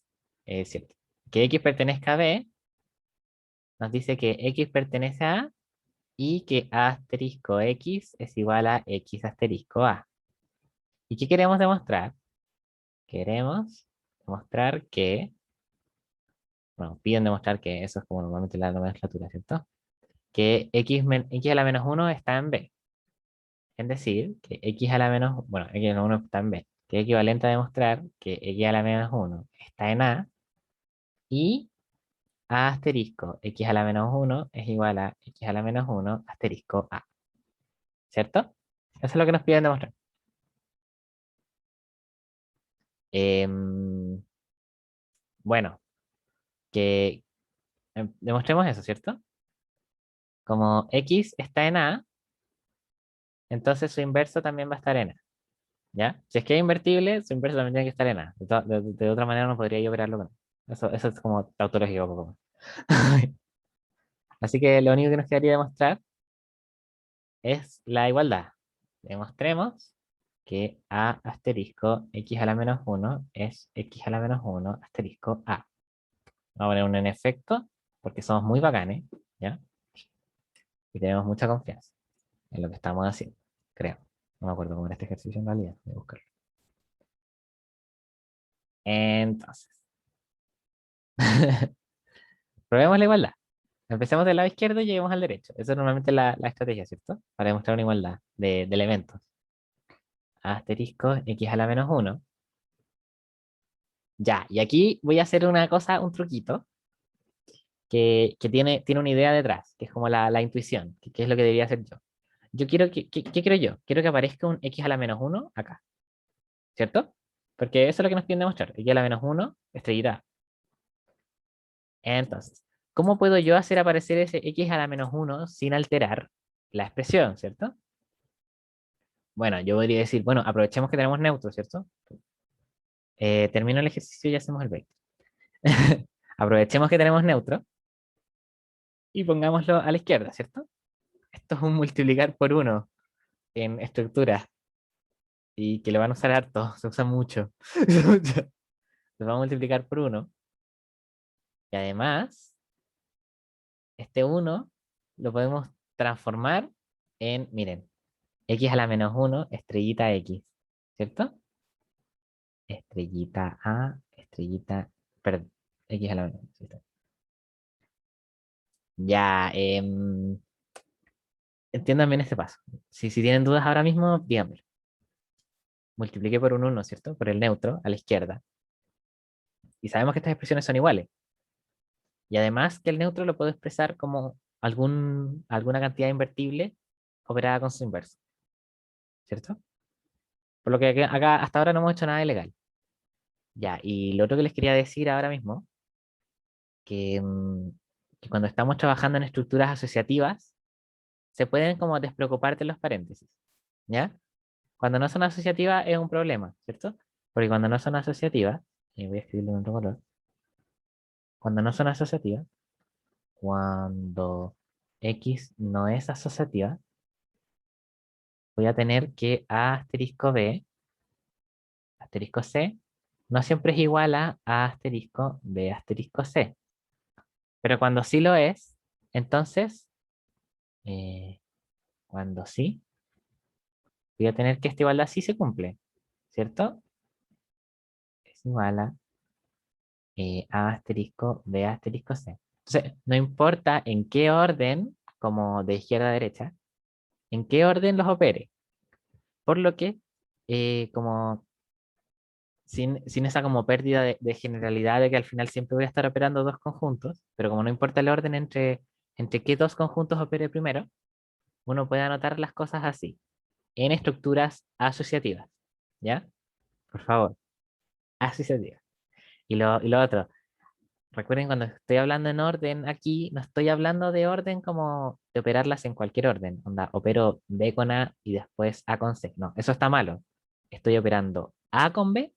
es cierto. Que X pertenezca a B nos dice que X pertenece a A y que A asterisco X es igual a X asterisco A. ¿Y qué queremos demostrar? Queremos demostrar que, bueno, piden demostrar que eso es como normalmente la nomenclatura, ¿cierto? Que X a la menos 1 está en B. Es decir, que X a la menos, bueno, X a la 1 está en B. Que es equivalente a demostrar que X a la menos 1 está en A y A asterisco X a la menos 1 es igual a X a la menos 1 asterisco A. ¿Cierto? Eso es lo que nos piden demostrar. Em, bueno, que demostremos eso, ¿cierto? Como X está en A, entonces su inverso también va a estar en A. ¿Ya? Si es que es invertible, su inverso también tiene que estar en A. De otra manera no podría yo operarlo con eso es como tautológico, poco más. Así que lo único que nos quedaría demostrar es la igualdad. Demostremos que A asterisco X a la menos 1 es X a la menos 1 asterisco A. Vamos a poner un en efecto, porque somos muy bacanes, ¿ya? Y tenemos mucha confianza en lo que estamos haciendo, creo. No me acuerdo cómo era este ejercicio en realidad, voy a buscarlo. Entonces, probemos la igualdad. Empecemos del lado izquierdo y lleguemos al derecho. Esa es normalmente la estrategia, ¿cierto? Para demostrar una igualdad de elementos. asterisco x a la menos 1. Ya, y aquí voy a hacer una cosa, un truquito, que tiene una idea detrás, que es como la intuición, que es lo que debería hacer yo. Yo quiero ¿qué quiero yo? Quiero que aparezca un x a la menos 1 acá, ¿cierto? Porque eso es lo que nos quieren demostrar. X a la menos 1, estrellita A. Entonces, ¿cómo puedo yo hacer aparecer ese x a la menos 1 sin alterar la expresión, ¿cierto? Bueno, yo podría decir, bueno, aprovechemos que tenemos neutro, ¿cierto? Termino el ejercicio y hacemos el vector. Aprovechemos que tenemos neutro y pongámoslo a la izquierda, ¿cierto? Esto es un multiplicar por 1 en estructuras y que lo van a usar harto, se usa mucho. Lo vamos a multiplicar por 1 y además este 1 lo podemos transformar en, miren, x a la menos 1, estrellita x, ¿cierto? Estrellita A, estrellita, perdón, x a la menos 1. ¿Sí está? Ya, entiendan bien este paso. Si tienen dudas ahora mismo, díganmelo. Multipliqué por un 1, ¿cierto? Por el neutro a la izquierda. Y sabemos que estas expresiones son iguales. Y además que el neutro lo puedo expresar como alguna cantidad invertible operada con su inverso, ¿cierto? Por lo que acá hasta ahora no hemos hecho nada ilegal. Ya, y lo otro que les quería decir ahora mismo, que, que cuando estamos trabajando en estructuras asociativas, se pueden como despreocupar de los paréntesis, ¿ya? Cuando no son asociativas es un problema, ¿cierto? Porque cuando no son asociativas, voy a escribirlo en otro color, cuando no son asociativas, cuando X no es asociativa, voy a tener que A asterisco B, asterisco C, no siempre es igual a asterisco B asterisco C. Pero cuando sí lo es, entonces, eh, cuando sí, voy a tener que esta igualdad sí se cumple, ¿cierto? Es igual a A asterisco B asterisco C. Entonces, no importa en qué orden, como de izquierda a derecha, en qué orden los opere. Por lo que, como sin esa como pérdida de generalidad de que al final siempre voy a estar operando dos conjuntos, pero como no importa el orden entre qué dos conjuntos opere primero, uno puede anotar las cosas así, en estructuras asociativas, ¿ya? Por favor, asociativas. Y lo otro, recuerden cuando estoy hablando en orden aquí, no estoy hablando de orden como de operarlas en cualquier orden, onda, opero B con A y después A con C. No, eso está malo. Estoy operando A con B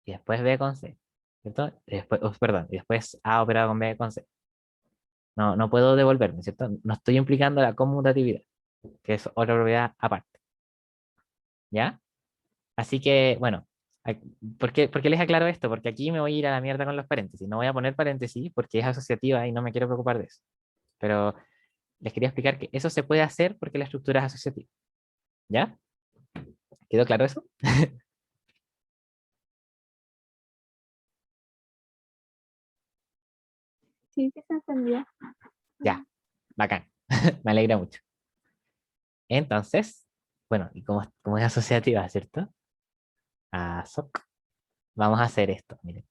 y después B con C, ¿cierto? Y después, perdón, y después A operado con B con C. No, no puedo devolverme, ¿cierto? No estoy implicando la conmutatividad, que es otra propiedad aparte, ¿ya? Así que, bueno, ¿por qué les aclaro esto? Porque aquí me voy a ir a la mierda con los paréntesis. No voy a poner paréntesis porque es asociativa y no me quiero preocupar de eso. Pero les quería explicar que eso se puede hacer porque la estructura es asociativa, ¿ya? ¿Quedó claro eso? Sí, sí se entendió. Ya, bacán. Me alegra mucho. Entonces, bueno, y como es asociativa, ¿cierto? Vamos a hacer esto. Miren,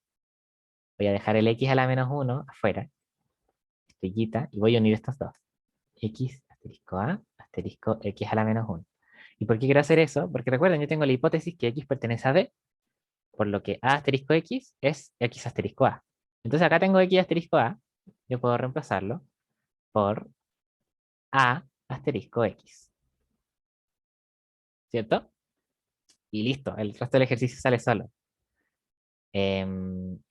voy a dejar el x a la menos 1 afuera, estrellita, y voy a unir estos dos. X asterisco A, asterisco x a la menos 1. ¿Y por qué quiero hacer eso? Porque recuerden, yo tengo la hipótesis que x pertenece a B, por lo que A asterisco X es X asterisco A. Entonces acá tengo X asterisco A, yo puedo reemplazarlo por A asterisco X, ¿cierto? Y listo, el resto del ejercicio sale solo.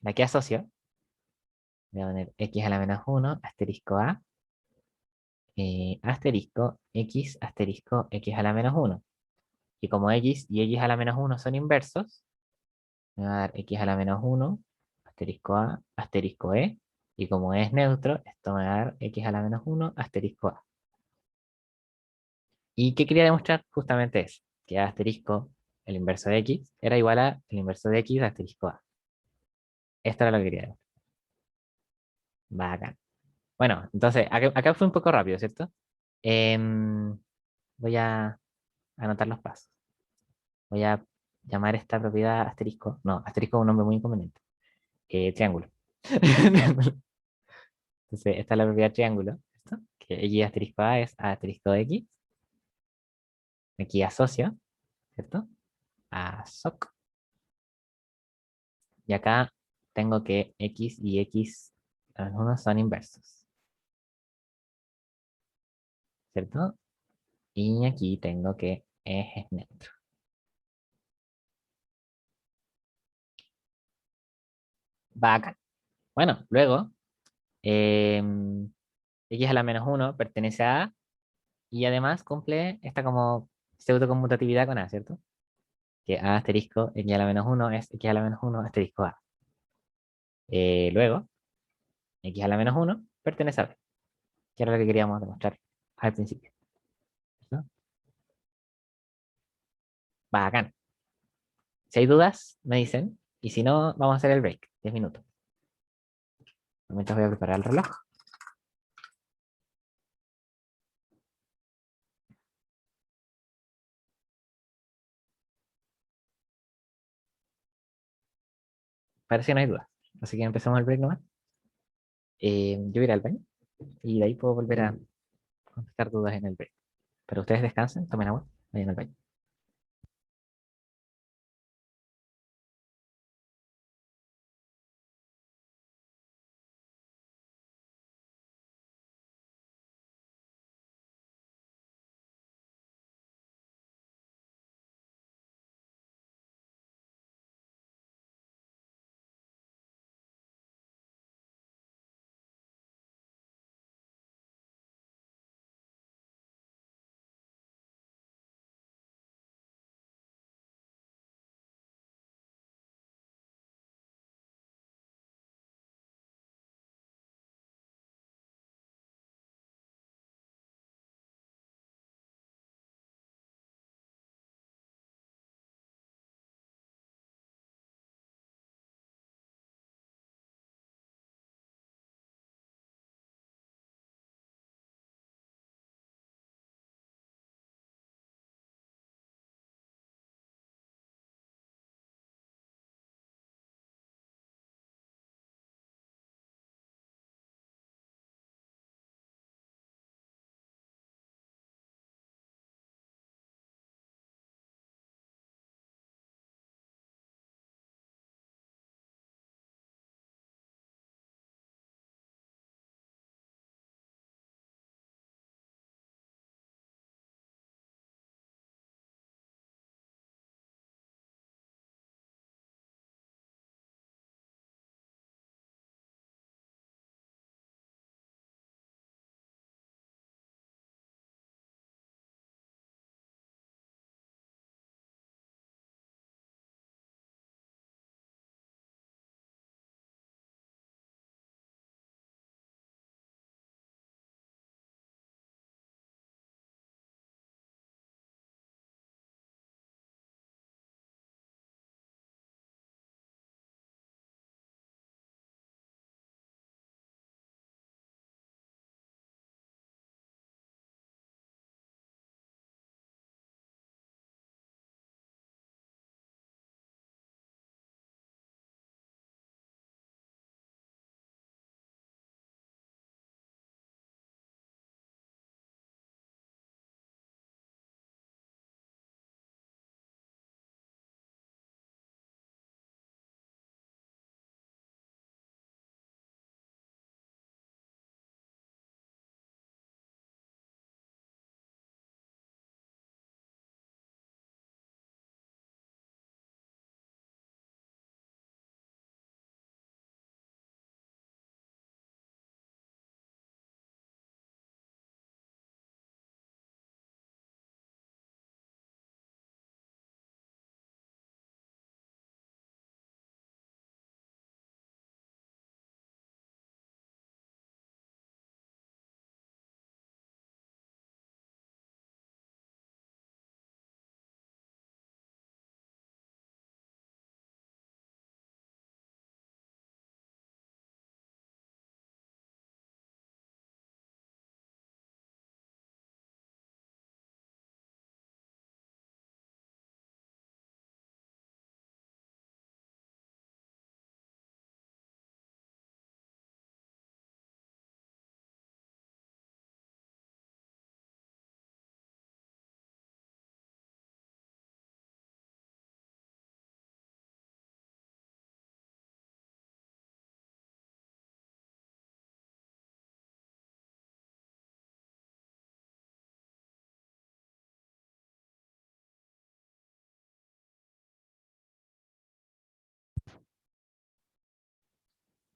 Aquí asocio, voy a poner X a la menos 1, asterisco A, asterisco X a la menos 1. Y como X y X a la menos 1 son inversos, me va a dar X a la menos 1, asterisco A, asterisco E, y como es neutro, esto me va a dar X a la menos 1, asterisco A. ¿Y qué quería demostrar? Justamente eso, que A asterisco, el inverso de X, era igual a el inverso de X asterisco A. Esto era lo que quería demostrar. Bacán. Bueno, entonces, acá fue un poco rápido, ¿cierto? Em, Voy a anotar los pasos. voy a llamar esta propiedad asterisco. No, asterisco es un nombre muy inconveniente. Triángulo. Entonces, esta es la propiedad triángulo, ¿cierto? Que x asterisco a es a asterisco de x. Aquí asocio, ¿cierto? A soc. Y acá tengo que x y x, algunos son inversos, ¿cierto? Y aquí tengo que eje neutro. Bacán. Bueno, luego, x a la menos uno pertenece a A y además cumple esta como pseudo conmutatividad con A, ¿cierto? Que A asterisco x a la menos uno es x a la menos uno asterisco A. Luego, x a la menos uno pertenece a B, que era lo que queríamos demostrar al principio, ¿cierto? Bacán. Si hay dudas, me dicen. Y si no, vamos a hacer el break. 10 minutos. Mientras voy a preparar el reloj. Parece que no hay dudas. Así que empezamos el break nomás. Yo iré al baño y de ahí puedo volver a contestar dudas en el break. Pero ustedes descansen, tomen agua, vayan al baño.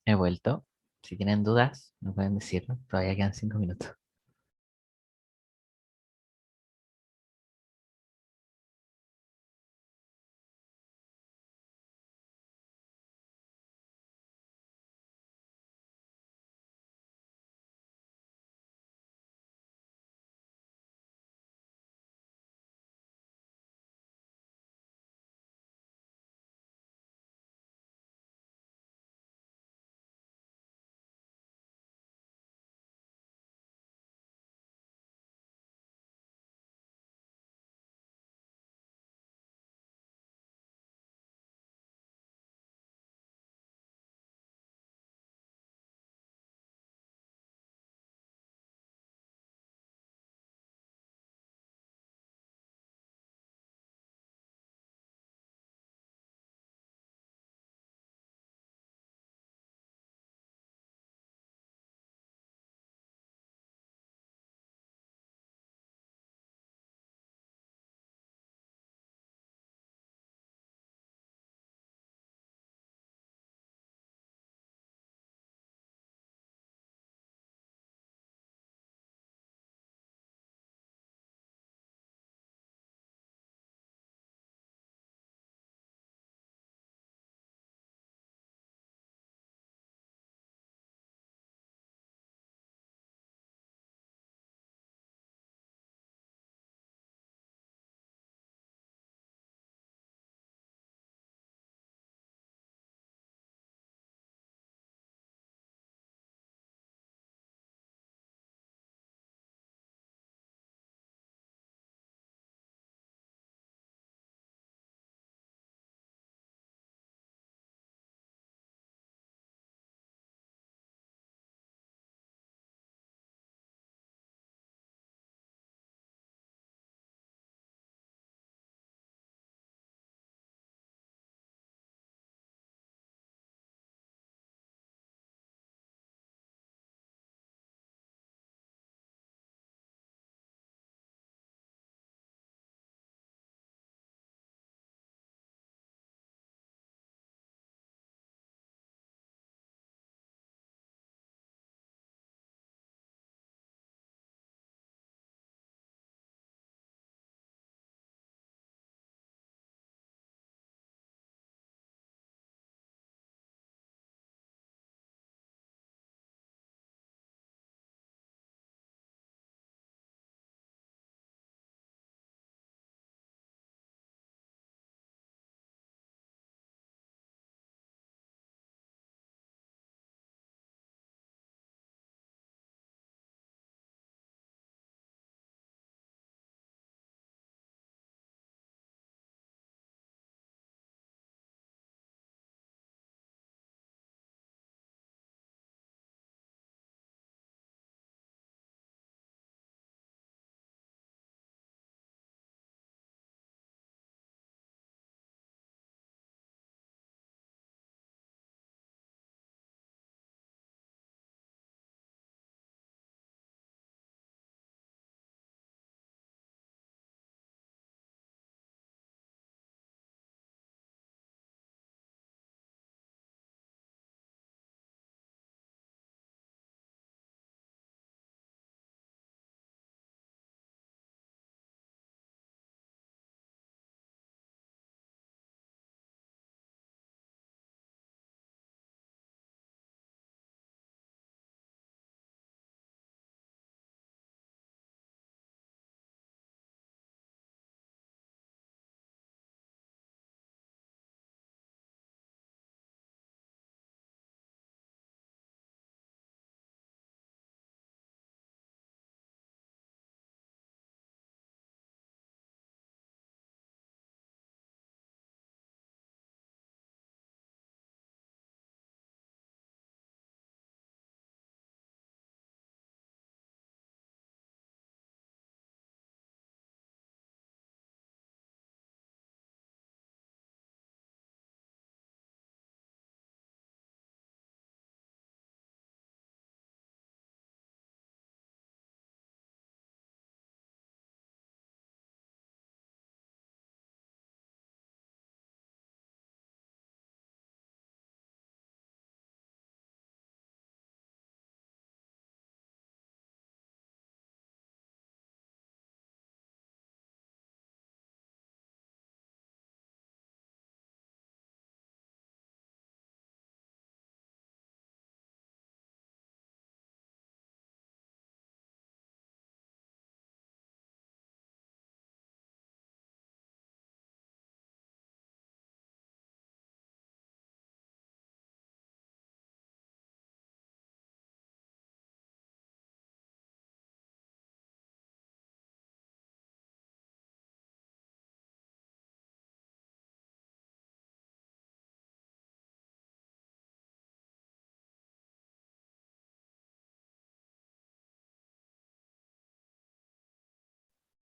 He vuelto. Si tienen dudas, me pueden decir. Todavía quedan 5 minutos.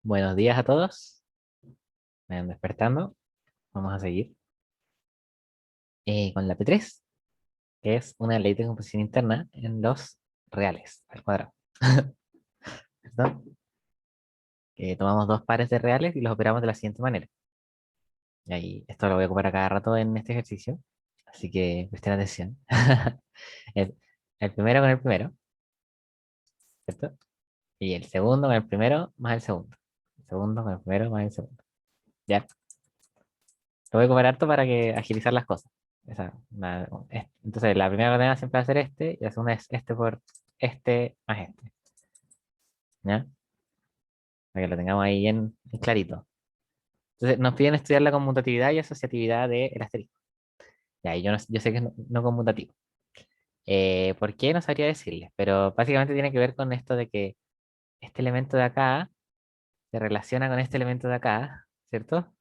Buenos días a todos. Vayan despertando. Vamos a seguir con la P3, que es una ley de composición interna en los reales al cuadrado. ¿Cierto? Que tomamos dos pares de reales y los operamos de la siguiente manera. Y ahí, esto lo voy a ocupar a cada rato en este ejercicio, así que presten atención. El, el primero con el primero, ¿cierto? Y el segundo con el primero más el segundo. El segundo con el primero más el segundo. Ya. Lo voy a ocupar harto para que agilizar las cosas. Entonces, la primera coordenada siempre va a ser este, y la segunda es este por este más este. ¿Ya? Para que lo tengamos ahí bien clarito. Entonces, nos piden estudiar la conmutatividad y asociatividad del asterisco. Ya, y yo sé que es no conmutativo. ¿Por qué? No sabría decirles, pero básicamente tiene que ver con esto de que este elemento de acá se relaciona con este elemento de acá, ¿cierto?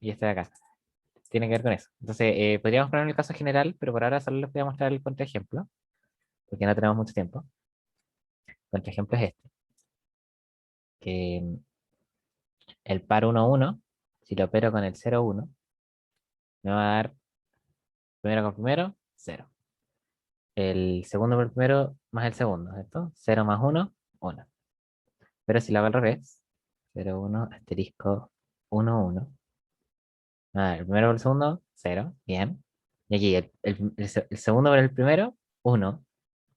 Y este de acá. Tiene que ver con eso. Entonces, podríamos poner el caso general, pero por ahora solo les voy a mostrar el contraejemplo, porque no tenemos mucho tiempo. El contraejemplo es este, que el par 1, 1, si lo opero con el 0, 1, me va a dar primero con primero, 0. El segundo por el primero más el segundo, ¿cierto? 0 más 1, 1. Pero si lo hago al revés, 0, 1, asterisco 1, 1. El primero por el segundo, 0, bien. Y aquí el segundo por el primero, 1,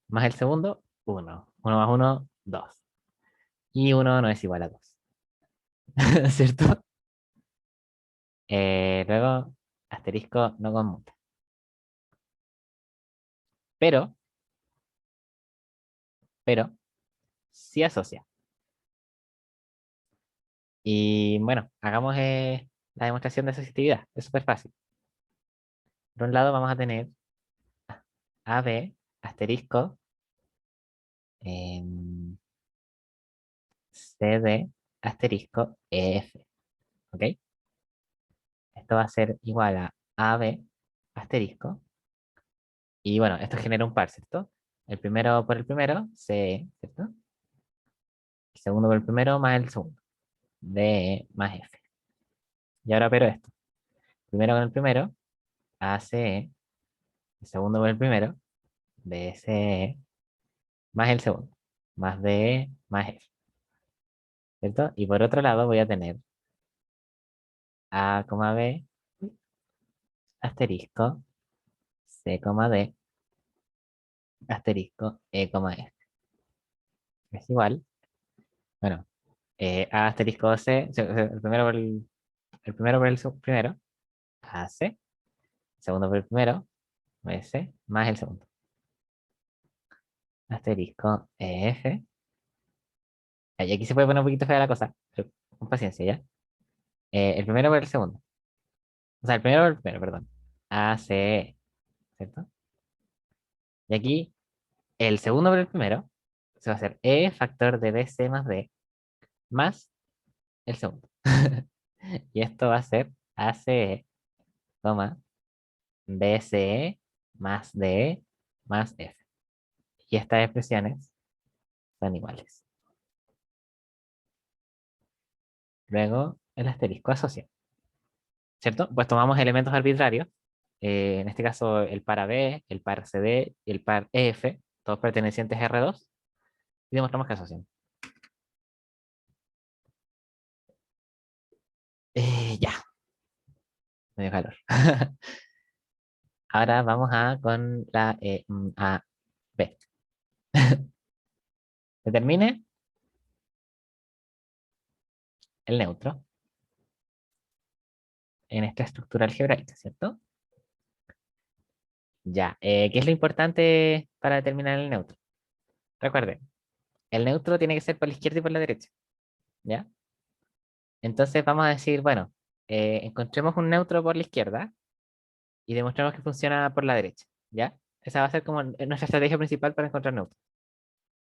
más el segundo, 1. 1 más 1, 2. Y 1 no es igual a 2. ¿Cierto? Luego, asterisco no conmuta. Pero, pero, sí asocia. Y bueno, hagamos la demostración de asociatividad. Es súper fácil. Por un lado vamos a tener AB, asterisco, em, CD, asterisco, EF. ¿Ok? Esto va a ser igual a AB, asterisco. Y bueno, esto genera un par, ¿cierto? El primero por el primero, CE, ¿cierto? El segundo por el primero más el segundo, DE más F. Y ahora pero esto. Primero con el primero, ACE. El segundo por el primero, BCE, más el segundo, más DE, más F. ¿Cierto? Y por otro lado voy a tener A, B, asterisco, C, D, asterisco, F. Es igual. Bueno, A asterisco C, el primero por el primero, AC, el segundo por el primero, S, más el segundo. Asterisco F. Y aquí se puede poner un poquito fea la cosa, pero con paciencia, ¿ya? El primero por el segundo. O sea, el primero por el primero, perdón. AC, ¿cierto? Y aquí, el segundo por el primero, se va a hacer E factor de BC más D, más el segundo. Y esto va a ser ACE, BCE más DE más F. Y estas expresiones son iguales. Luego, el asterisco asocia, ¿cierto? Pues tomamos elementos arbitrarios, en este caso el par AB, el par CD y el par EF, todos pertenecientes a R2, y demostramos que asocian. Ya, me dio calor. Ahora vamos con la A, B. Determine el neutro en esta estructura algebraica, ¿cierto? Ya, ¿qué es lo importante para determinar el neutro? Recuerden, el neutro tiene que ser por la izquierda y por la derecha, ¿ya? Entonces vamos a decir, bueno, encontremos un neutro por la izquierda y demostremos que funciona por la derecha, ¿ya? Esa va a ser como nuestra estrategia principal para encontrar neutro.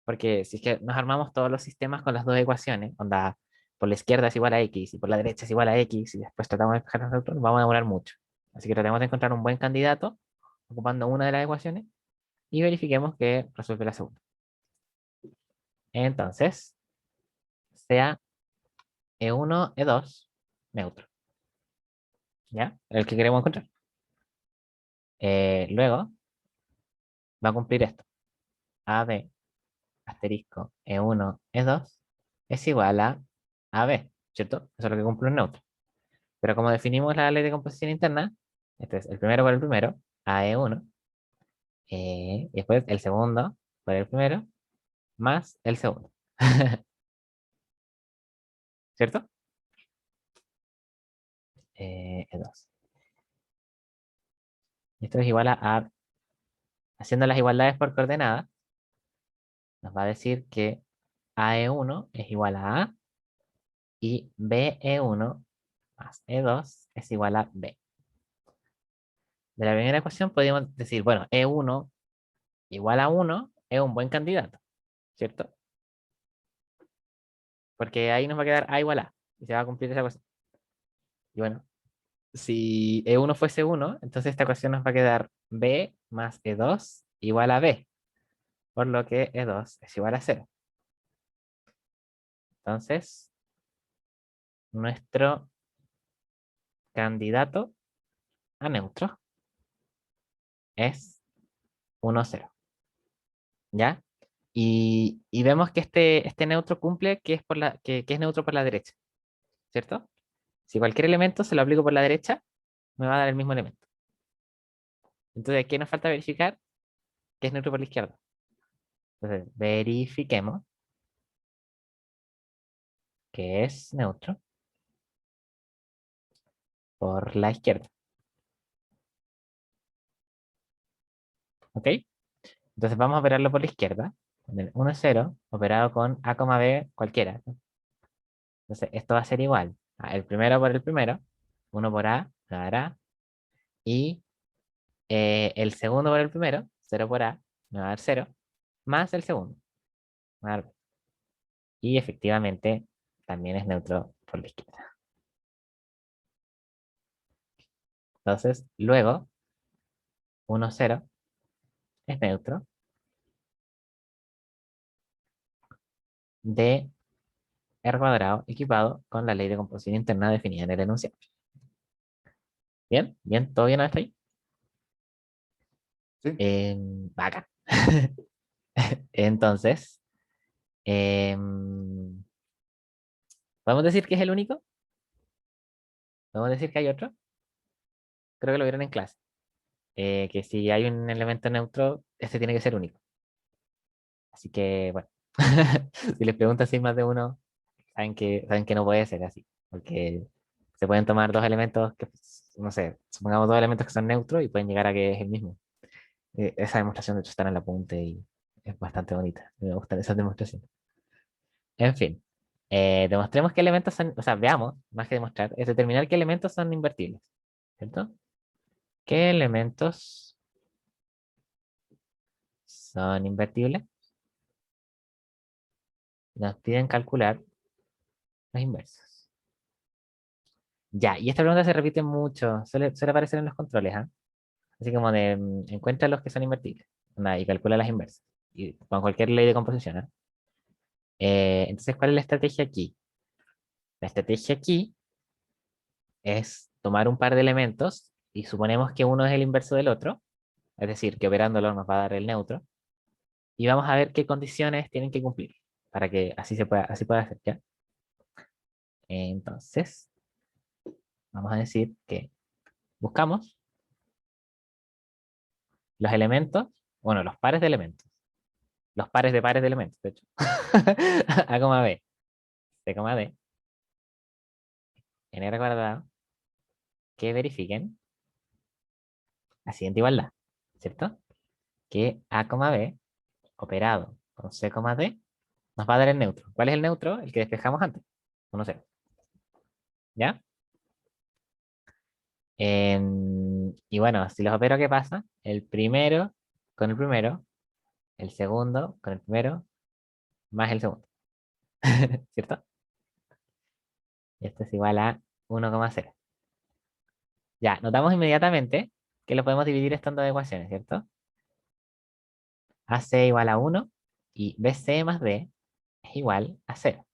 Porque si es que nos armamos todos los sistemas con las dos ecuaciones, onda, por la izquierda es igual a X y por la derecha es igual a X y después tratamos de fijar los neutros, vamos a demorar mucho. Así que tratemos de encontrar un buen candidato ocupando una de las ecuaciones y verifiquemos que resuelve la segunda. Entonces, sea E1, E2, neutro. ¿Ya? El que queremos encontrar. Luego va a cumplir esto. AB asterisco E1, E2 es igual a AB, ¿cierto? Eso es lo que cumple un neutro. Pero como definimos la ley de composición interna, este es el primero por el primero, AE1, y después el segundo por el primero, más el segundo. ¿Cierto? E2. Esto es igual a, haciendo las igualdades por coordenadas, nos va a decir que AE1 es igual a A y BE1 más E2 es igual a B. De la primera ecuación podríamos decir, bueno, E1 igual a 1 es un buen candidato, ¿cierto? Porque ahí nos va a quedar A igual a y se va a cumplir esa ecuación. Y bueno, si E1 fuese 1, entonces esta ecuación nos va a quedar B más E2 igual a B, por lo que E2 es igual a 0. Entonces, nuestro candidato a neutro es 1, 0. ¿Ya? Y vemos que este neutro cumple que es, que es neutro por la derecha, ¿cierto? Si cualquier elemento se lo aplico por la derecha, me va a dar el mismo elemento. Entonces, ¿qué nos falta verificar? Que es neutro por la izquierda. Entonces, verifiquemos que es neutro por la izquierda. ¿Ok? Entonces vamos a operarlo por la izquierda. Con el 1, 0, operado con A, B cualquiera, ¿no? Entonces esto va a ser igual a el primero por el primero. 1 por A, me va a dar A. Y el segundo por el primero, 0 por A, me va a dar 0. Más el segundo, me va a dar B. Y efectivamente también es neutro por la izquierda. Entonces, luego, 1, 0 es neutro de R cuadrado equipado con la ley de composición interna definida en el enunciado. ¿Bien? ¿Bien? ¿Todo bien hasta ahí? Sí. Bacán. Entonces, em, ¿podemos decir que es el único? ¿Podemos decir que hay otro? Creo que lo vieron en clase. Que si hay un elemento neutro, este tiene que ser único. Así que, bueno, si les preguntan si hay más de uno, saben que no puede ser así. Porque se pueden tomar dos elementos que, pues, no sé, supongamos dos elementos que son neutros y pueden llegar a que es el mismo. Esa demostración de hecho está en el apunte y es bastante bonita. Me gustan esas demostraciones. En fin, demostremos qué elementos son, o sea, veamos, más que demostrar, es determinar qué elementos son invertibles, ¿cierto? ¿Qué elementos son invertibles? Nos piden calcular los inversos. Ya, y esta pregunta se repite mucho, suele aparecer en los controles, ¿ah? Así como de, encuentra los que son invertibles, nada, y calcula las inversas, y con cualquier ley de composición, ¿ah? Entonces, ¿cuál es la estrategia aquí? La estrategia aquí es tomar un par de elementos y suponemos que uno es el inverso del otro, es decir, que operándolo nos va a dar el neutro, y vamos a ver qué condiciones tienen que cumplir para que así pueda ser, ¿ya? Entonces, vamos a decir que buscamos los elementos, bueno, los pares de elementos, los pares de elementos, de hecho, A, B, C, D, en R cuadrado, que verifiquen la siguiente igualdad, ¿cierto? Que A, B, operado con C, D, nos va a dar el neutro. ¿Cuál es el neutro? El que despejamos antes. 1, 0. ¿Ya? Y bueno, si los opero, ¿qué pasa? El primero con el primero, el segundo con el primero, más el segundo. ¿Cierto? Y esto es igual a 1,0. Ya, notamos inmediatamente que lo podemos dividir esto en dos ecuaciones, ¿cierto? AC igual a 1 y BC más D es igual a 0.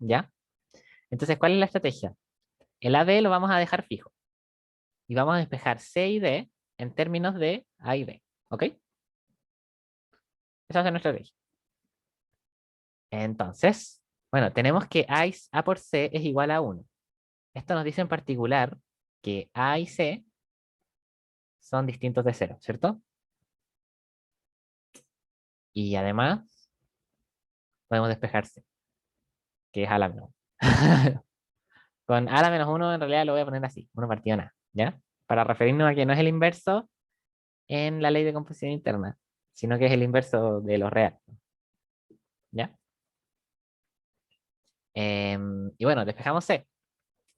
¿ya? Entonces, ¿cuál es la estrategia? El AB lo vamos a dejar fijo. Y vamos a despejar C y D en términos de A y B. ¿Ok? Esa va a ser nuestra estrategia. Entonces, bueno, tenemos que A por C es igual a 1. Esto nos dice en particular que A y C son distintos de 0, ¿cierto? Y además, podemos despejar C, que es A la menos 1. Con A la menos 1 en realidad lo voy a poner así, 1 partido nada, ¿ya? Para referirnos a que no es el inverso en la ley de composición interna, sino que es el inverso de lo real, ¿ya? Y bueno, despejamos C.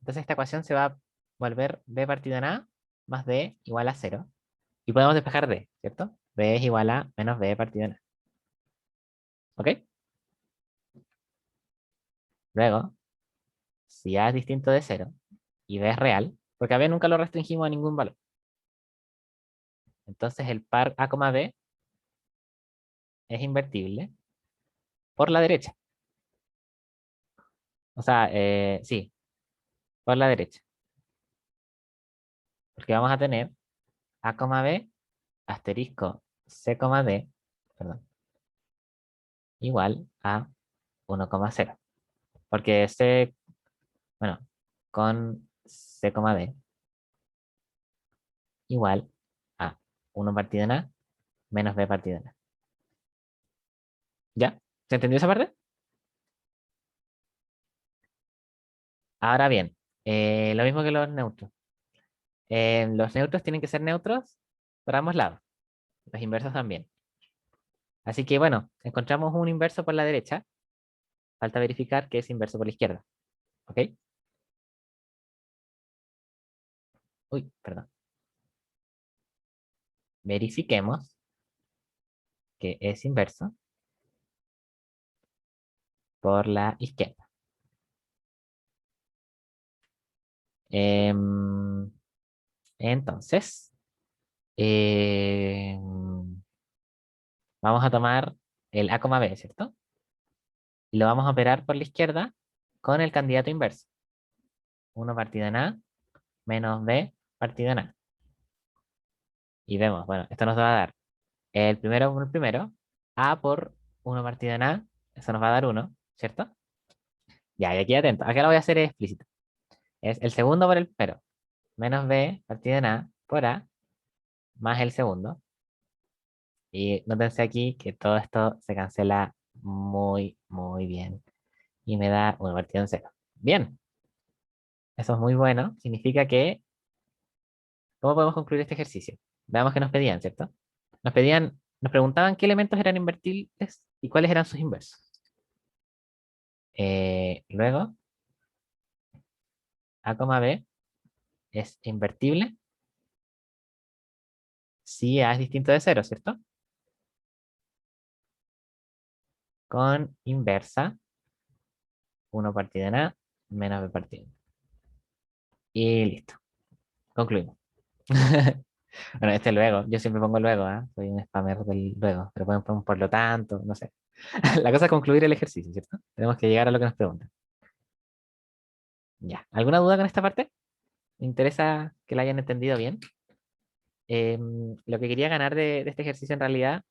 Entonces esta ecuación se va a volver B partido en A más D igual a 0. Y podemos despejar D, ¿cierto? B es igual a menos B partido en A. ¿Ok? Luego, si A es distinto de 0 y B es real, porque a B nunca lo restringimos a ningún valor. Entonces el par A, B es invertible por la derecha. O sea, sí, por la derecha. Porque vamos a tener A, B asterisco C, D, perdón, igual a 1,0. Porque C, bueno, con C, D igual a 1 partido en A menos B partido en A. ¿Ya? ¿Se entendió esa parte? Ahora bien, lo mismo que los neutros. Los neutros tienen que ser neutros por ambos lados. Los inversos también. Así que bueno, encontramos un inverso por la derecha. Falta verificar que es inverso por la izquierda. ¿Ok? Uy, perdón. Verifiquemos que es inverso por la izquierda. Em, entonces, vamos a tomar el A, B, ¿cierto? Y lo vamos a operar por la izquierda con el candidato inverso. 1 partido en A menos B partido en A. Y vemos, bueno, esto nos va a dar el primero por el primero, A por 1 partido en A, eso nos va a dar 1, ¿cierto? Ya, y aquí atento, acá lo voy a hacer explícito. Es el segundo por el primero, menos B partido en A por A, más el segundo. Y nótense aquí que todo esto se cancela muy, muy bien. Y me da 1 partido en 0. Bien, eso es muy bueno. Significa que, ¿cómo podemos concluir este ejercicio? Veamos qué nos pedían, ¿cierto? Nos preguntaban qué elementos eran invertibles y cuáles eran sus inversos. Luego, A, B es invertible si A es distinto de 0, ¿cierto? Con inversa 1 partido en A menos B partido en A. Y listo. Concluimos. Bueno, este luego, yo siempre pongo luego, ¿ah? Soy un spammer del luego, pero pueden poner por lo tanto, no sé. La cosa es concluir el ejercicio, ¿cierto? Tenemos que llegar a lo que nos preguntan. Ya. ¿Alguna duda con esta parte? Me interesa que la hayan entendido bien. Lo que quería ganar de este ejercicio en realidad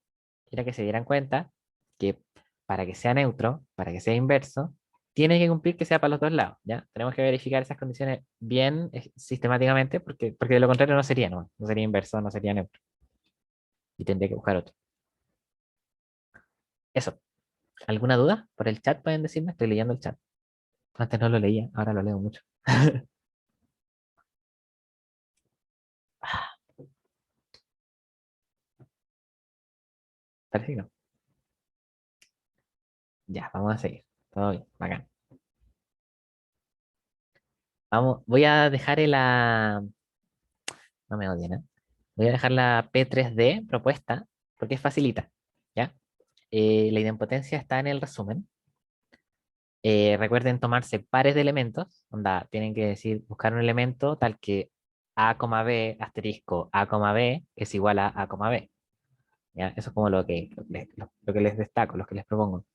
era que se dieran cuenta que para que sea neutro, para que sea inverso, tiene que cumplir que sea para los dos lados, ¿ya? Tenemos que verificar esas condiciones bien sistemáticamente, porque de lo contrario no sería, ¿no? No sería inverso, no sería neutro. Y tendría que buscar otro. Eso. ¿Alguna duda? Por el chat pueden decirme, estoy leyendo el chat. Antes no lo leía, ahora lo leo mucho. Parece que no. Ya, vamos a seguir. Todo bien, bacán. Vamos, voy a dejar no me odien, ¿eh? Voy a dejar la P3D propuesta porque es facilita, ¿ya? La idempotencia está en el resumen. Recuerden tomarse pares de elementos, onda, tienen que decir, buscar un elemento tal que A, B, asterisco A, B es igual a B. ¿Ya? Eso es como lo que les destaco, lo que les propongo.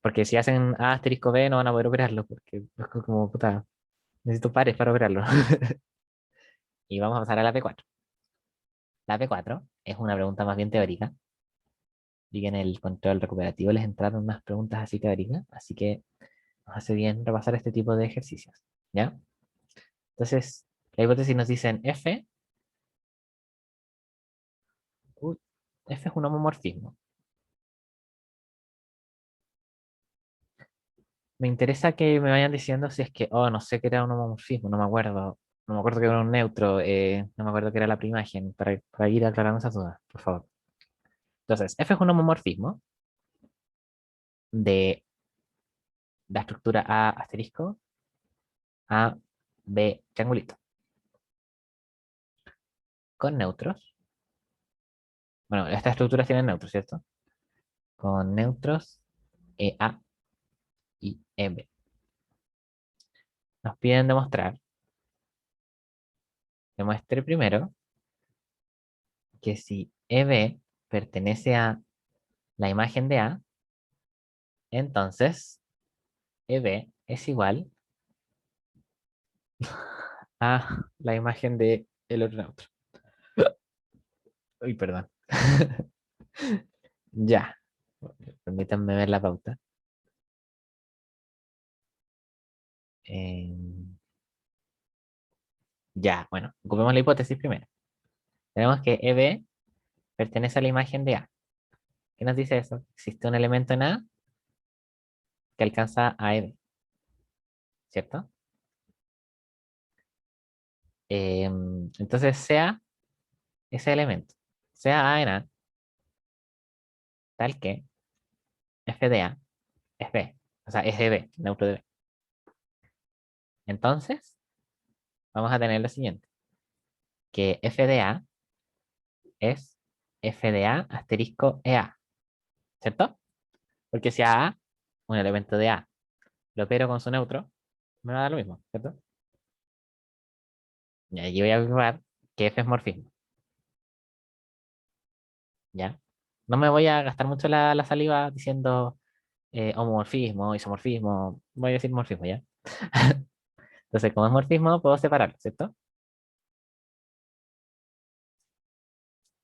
Porque si hacen A asterisco B no van a poder operarlo, porque es como, puta, necesito pares para operarlo. Y vamos a pasar a la P4. La P4 es una pregunta más bien teórica. Y en el control recuperativo les entraron unas preguntas así teóricas, así que nos hace bien repasar este tipo de ejercicios. ¿Ya? Entonces, la hipótesis nos dicen uy, F es un homomorfismo. Me interesa que me vayan diciendo si es que, oh, no sé qué era un homomorfismo, no me acuerdo que era un neutro, no me acuerdo qué era la primaigen, para ir aclarando esas dudas, por favor. Entonces, F es un homomorfismo de la estructura A asterisco a B triangulito, con neutros. Bueno, estas estructuras tienen neutros, ¿cierto? Con neutros EA y EB. Nos piden demostrar, demuestre primero que si EB pertenece a la imagen de A, entonces EB es igual a la imagen de el otro neutro. Uy, perdón. Ya, permítanme ver la pauta. Eh, ya, bueno, ocupemos la hipótesis primero. Tenemos que EB pertenece a la imagen de A. ¿Qué nos dice eso? Existe un elemento en A que alcanza a EB, ¿cierto? Entonces sea ese elemento, sea A en A, tal que F de A es B, o sea, es de B, neutro de B. Entonces, vamos a tener lo siguiente, que F de A es F de A asterisco EA, ¿cierto? Porque si A, un elemento de A, lo opero con su neutro, me va a dar lo mismo, ¿cierto? Y aquí voy a probar que F es morfismo, ¿ya? No me voy a gastar mucho la saliva diciendo homomorfismo, isomorfismo, voy a decir morfismo, ¿ya? Entonces, como es morfismo, puedo separarlo, ¿cierto?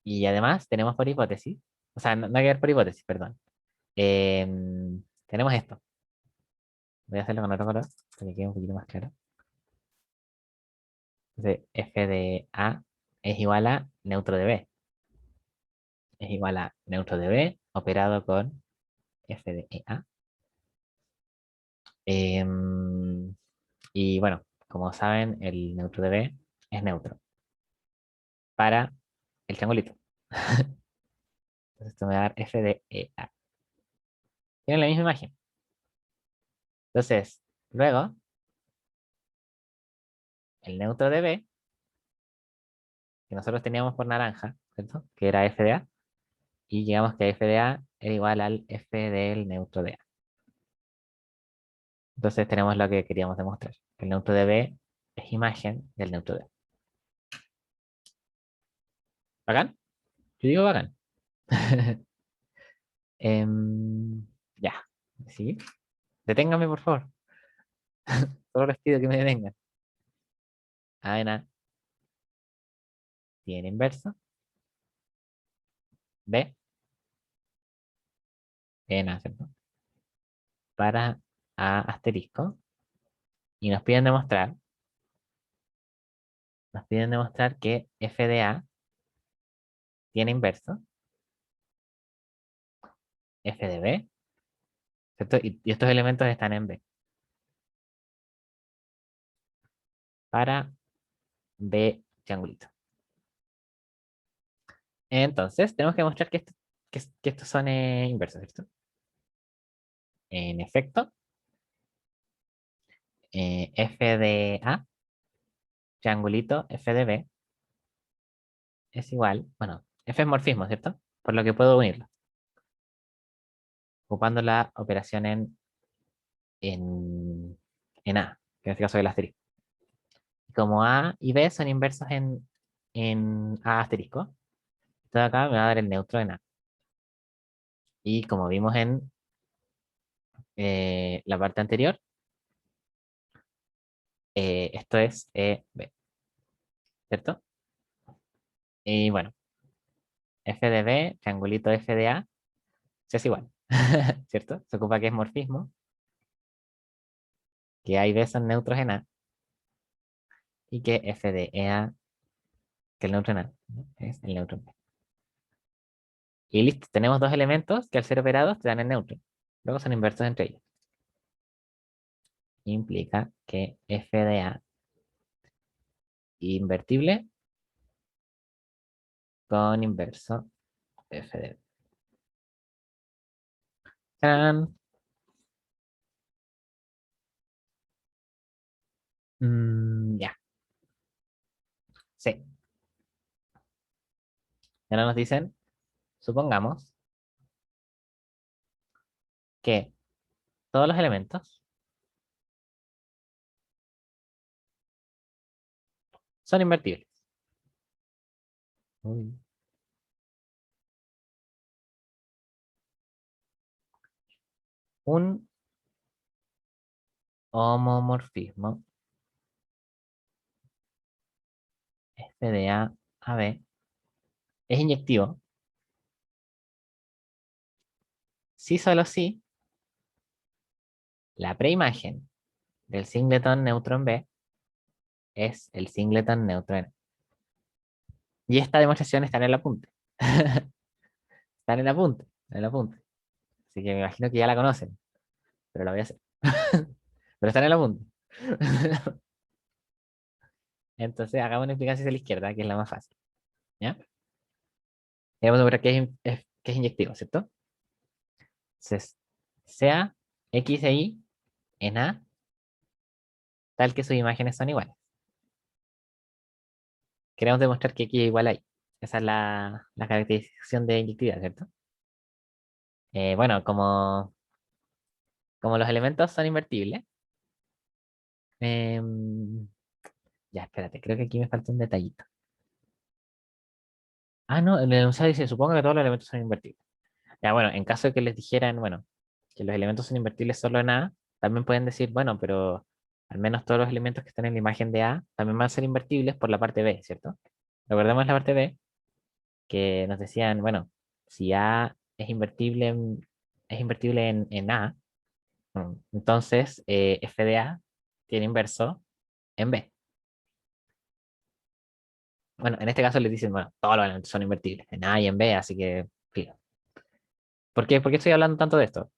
Y además tenemos por hipótesis, o sea, no hay que ver por hipótesis, perdón. Tenemos esto. Voy a hacerlo con otro color para que quede un poquito más claro. Entonces, F de A es igual a neutro de B. Es igual a neutro de B operado con F de EA. Y bueno, como saben, el neutro de B es neutro para el triangulito. Entonces esto me va a dar F de EA. Tienen la misma imagen. Entonces, luego, el neutro de B, que nosotros teníamos por naranja, ¿cierto? Que era F de A, y llegamos que F de A era igual al F del neutro de A. Entonces tenemos lo que queríamos demostrar, que el neutro de B es imagen del neutro de A. ¿Bacán? Yo digo bacán. Ya, ¿sí? Deténgame, por favor. Solo les pido que me detengan. A en A tiene inverso. B en A, ¿cierto? Para A asterisco. Y nos piden demostrar que F de A tiene inverso. F de B, ¿cierto? Y estos elementos están en B. Para B triangulito. Entonces, tenemos que demostrar que estos son inversos, ¿cierto? En efecto, F de A, triangulito F de B, es igual, bueno, F es morfismo, ¿cierto? Por lo que puedo unirlo, ocupando la operación en A, que en este caso es el asterisco. Como A y B son inversos en A asterisco, esto de acá me va a dar el neutro en A. Y como vimos la parte anterior, esto es B, ¿cierto? Y bueno, f de B, triangulito f de A, se hace igual, ¿cierto? Se ocupa que es morfismo, que A y B son neutros en A, y que f de EA, que el neutro en A, ¿no? Es el neutro en B. Y listo, tenemos dos elementos que al ser operados te dan el neutro. Luego son inversos entre ellos. Implica que f de A invertible con inverso f de B. ¡Tarán! Ya, sí. Ahora nos dicen, supongamos que todos los elementos son invertibles. Uy. Un homomorfismo f de A a B es inyectivo si solo si la preimagen del singleton neutro en B es el singleton neutro en A. Y esta demostración está en el apunte. Está en el apunte, en el apunte. Así que me imagino que ya la conocen, pero la voy a hacer. Pero está en el apunte. Entonces, hagamos una explicación hacia la izquierda, que es la más fácil. ¿Ya? Y vamos a ver que que es inyectivo, ¿cierto? Entonces, sea X e Y en A, tal que sus imágenes son iguales. Queremos demostrar que X es igual a Y. Esa es la caracterización de inyectividad, ¿cierto? Bueno, como los elementos son invertibles, em, ya, espérate, creo que aquí me falta un detallito. Ah, no, en el enunciado dice, supongo que todos los elementos son invertibles. Ya, bueno, en caso de que les dijeran, bueno, que los elementos son invertibles solo en A, también pueden decir, bueno, pero al menos todos los elementos que están en la imagen de A también van a ser invertibles por la parte B, ¿cierto? Recordemos la parte B, que nos decían, bueno, si A es invertible en A, entonces f de A tiene inverso en B. Bueno, en este caso les dicen, bueno, todos los elementos son invertibles en A y en B, así que, filo. ¿Por qué estoy hablando tanto de esto?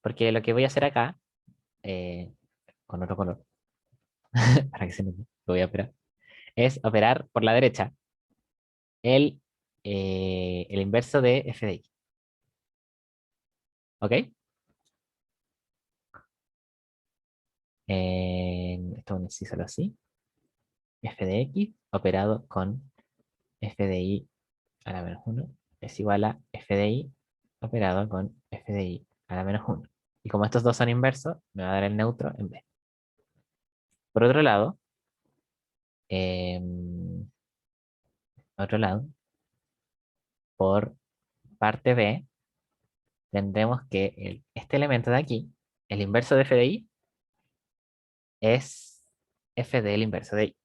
Porque lo que voy a hacer acá, eh, con otro color, para que se note, lo voy a operar, es operar por la derecha el, el inverso de f de x. ¿Ok? Esto es sí, solo así. F de x operado con f de y a la menos 1 es igual a f de y operado con f de y a la menos 1. Y como estos dos son inversos, me va a dar el neutro en B. Por em, otro lado, por parte B, tendremos que este elemento de aquí, el inverso de f de y, es f del inverso de y.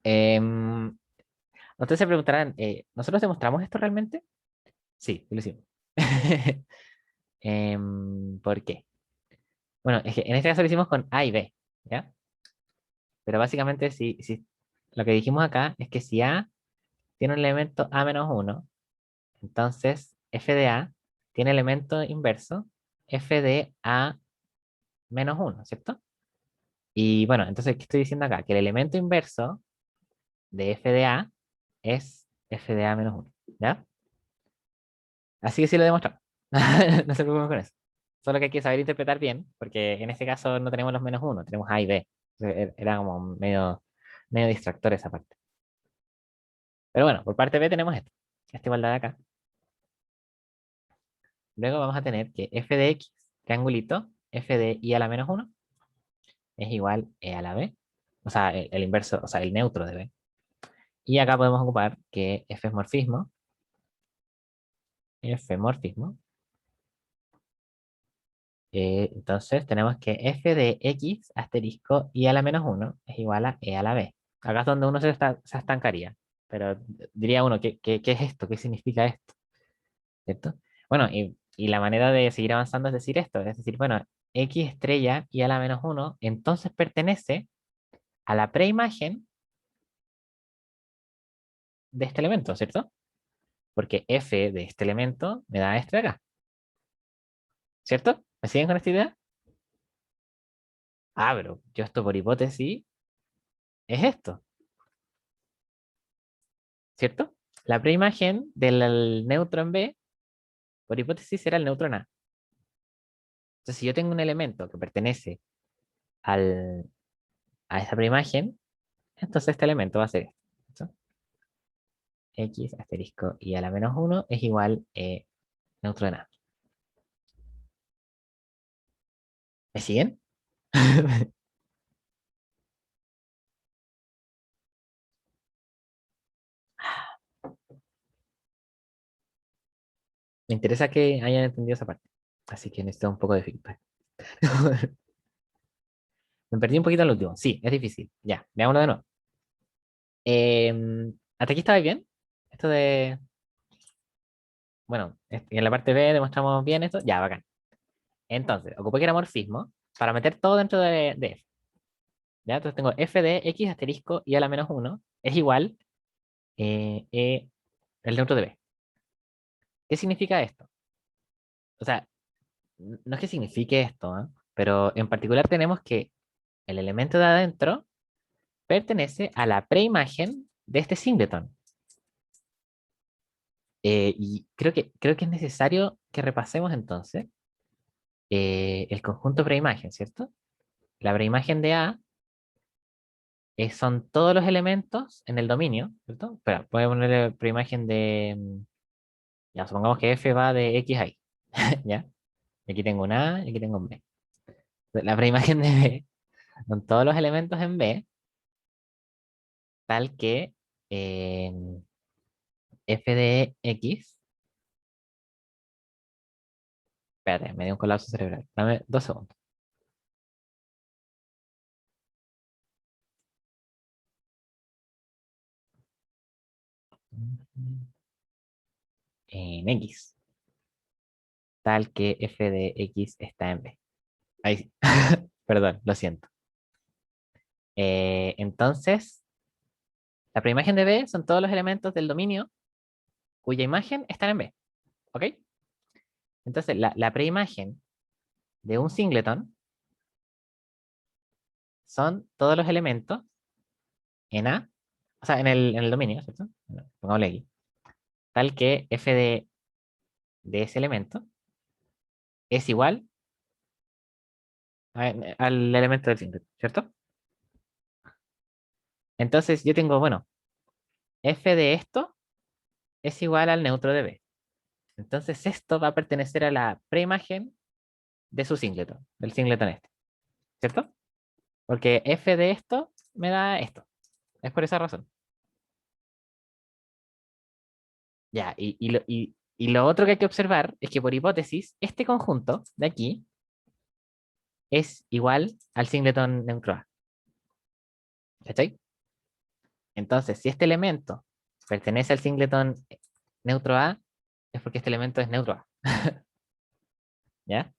Em, Ustedes se preguntarán, ¿nosotros demostramos esto realmente? Sí, sí lo hicimos. ¿Por qué? Bueno, es que en este caso lo hicimos con A y B, ¿ya? Pero básicamente si lo que dijimos acá es que si A tiene un elemento A menos 1, entonces f de A tiene elemento inverso f de A menos 1, ¿cierto? Y bueno, entonces, ¿qué estoy diciendo acá? Que el elemento inverso de f de A es f de A menos 1, ¿ya? Así que sí lo demostramos. No se preocupen con eso. Solo que hay que saber interpretar bien, porque en este caso no tenemos los menos 1, tenemos A y B. Era como medio distractor esa parte. Pero bueno, por parte B tenemos esto, esta igualdad de acá. Luego vamos a tener que f de x, triangulito, f de y a la menos 1 es igual e a la b. O sea, el inverso, o sea, el neutro de b. Y acá podemos ocupar que f es morfismo, f morfismo, Entonces tenemos que f de x asterisco y a la menos 1 es igual a e a la b. Acá es donde uno se estancaría. Pero diría uno, ¿qué es esto? ¿Qué significa esto? ¿Cierto? Bueno, y la manera de seguir avanzando es decir esto. Es decir, bueno, x estrella y a la menos 1 entonces pertenece a la preimagen de este elemento, ¿cierto? Porque f de este elemento me da este de acá. ¿Cierto? ¿Me siguen con esta idea? Ah, pero yo esto por hipótesis es esto, ¿cierto? La preimagen del neutro en B, por hipótesis, será el neutro en A. Entonces, si yo tengo un elemento que pertenece a esa preimagen, entonces este elemento va a ser este, ¿cierto? X asterisco y a la menos 1 es igual neutro en A. ¿Me siguen? Me interesa que hayan entendido esa parte. Así que necesito un poco de feedback. Me perdí un poquito en el último. Sí, es difícil. Ya, veámoslo de nuevo. ¿Hasta aquí estaba bien? Esto de... Bueno, en la parte B demostramos bien esto. Ya, bacán. Entonces, ocupé que era morfismo para meter todo dentro de F. ¿Ya? Entonces tengo f de x asterisco y a la menos 1 es igual el neutro de B. ¿Qué significa esto? O sea, no es que signifique esto, ¿eh? Pero en particular tenemos que el elemento de adentro pertenece a la preimagen de este singleton. Y creo que es necesario que repasemos entonces el conjunto preimagen, ¿cierto? La preimagen de A son todos los elementos en el dominio, ¿cierto? Espera, voy a ponerle preimagen de... Ya, supongamos que F va de X a Y, ¿ya? Y aquí tengo un A y aquí tengo un B. La preimagen de B son todos los elementos en B, tal que eh, F de X... Espérate, me dio un colapso cerebral. Dame 2 segundos. En X, tal que F de X está en B. Ahí sí. Perdón, lo siento. Entonces, la preimagen de B son todos los elementos del dominio cuya imagen está en B. ¿Ok? Entonces, la preimagen de un singleton son todos los elementos en A, o sea, en el dominio, ¿cierto? Bueno, pongámosle aquí. Tal que F de ese elemento es igual al elemento del singleton, ¿cierto? Entonces, yo tengo, bueno, F de esto es igual al neutro de B. Entonces, esto va a pertenecer a la preimagen de su singleton, del singleton este, ¿cierto? Porque F de esto me da esto. Es por esa razón. Ya, y lo otro que hay que observar es que por hipótesis, este conjunto de aquí es igual al singleton neutro A. ¿Cachai? Entonces, si este elemento pertenece al singleton neutro A, es porque este elemento es neutro A. ¿Ya?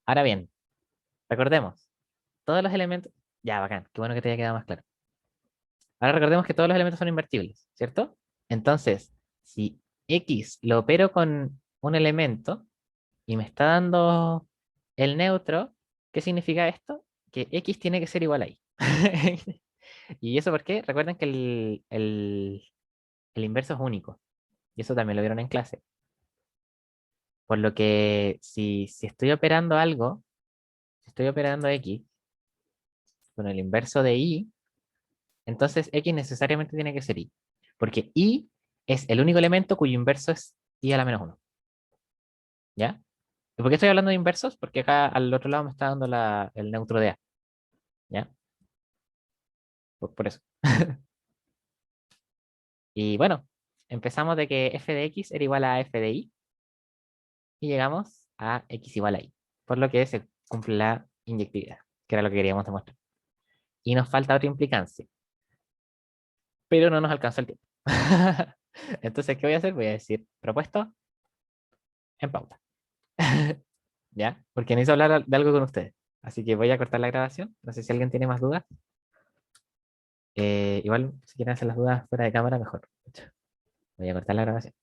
Ahora bien, recordemos, todos los elementos... Ya, bacán, qué bueno que te haya quedado más claro. Ahora recordemos que todos los elementos son invertibles, ¿cierto? Entonces, si X lo opero con un elemento y me está dando el neutro, ¿qué significa esto? Que X tiene que ser igual a Y. ¿Y eso por qué? Recuerden que el inverso es único. Y eso también lo vieron en clase. Por lo que si estoy operando algo, si estoy operando X con el inverso de Y, entonces X necesariamente tiene que ser Y. Porque Y es el único elemento cuyo inverso es Y a la menos 1. ¿Ya? ¿Y por qué estoy hablando de inversos? Porque acá al otro lado me está dando el neutro de A. ¿Ya? Por eso. Y bueno, empezamos de que f de x era igual a f de y y llegamos a X igual a Y, por lo que se cumple la inyectividad, que era lo que queríamos demostrar. Y nos falta otra implicancia, pero no nos alcanzó el tiempo. Entonces, ¿qué voy a hacer? Voy a decir propuesto en pauta. ¿Ya? Porque necesito hablar de algo con ustedes. Así que voy a cortar la grabación. No sé si alguien tiene más dudas. Igual, si quieren hacer las dudas fuera de cámara, mejor. Voy a cortar la grabación.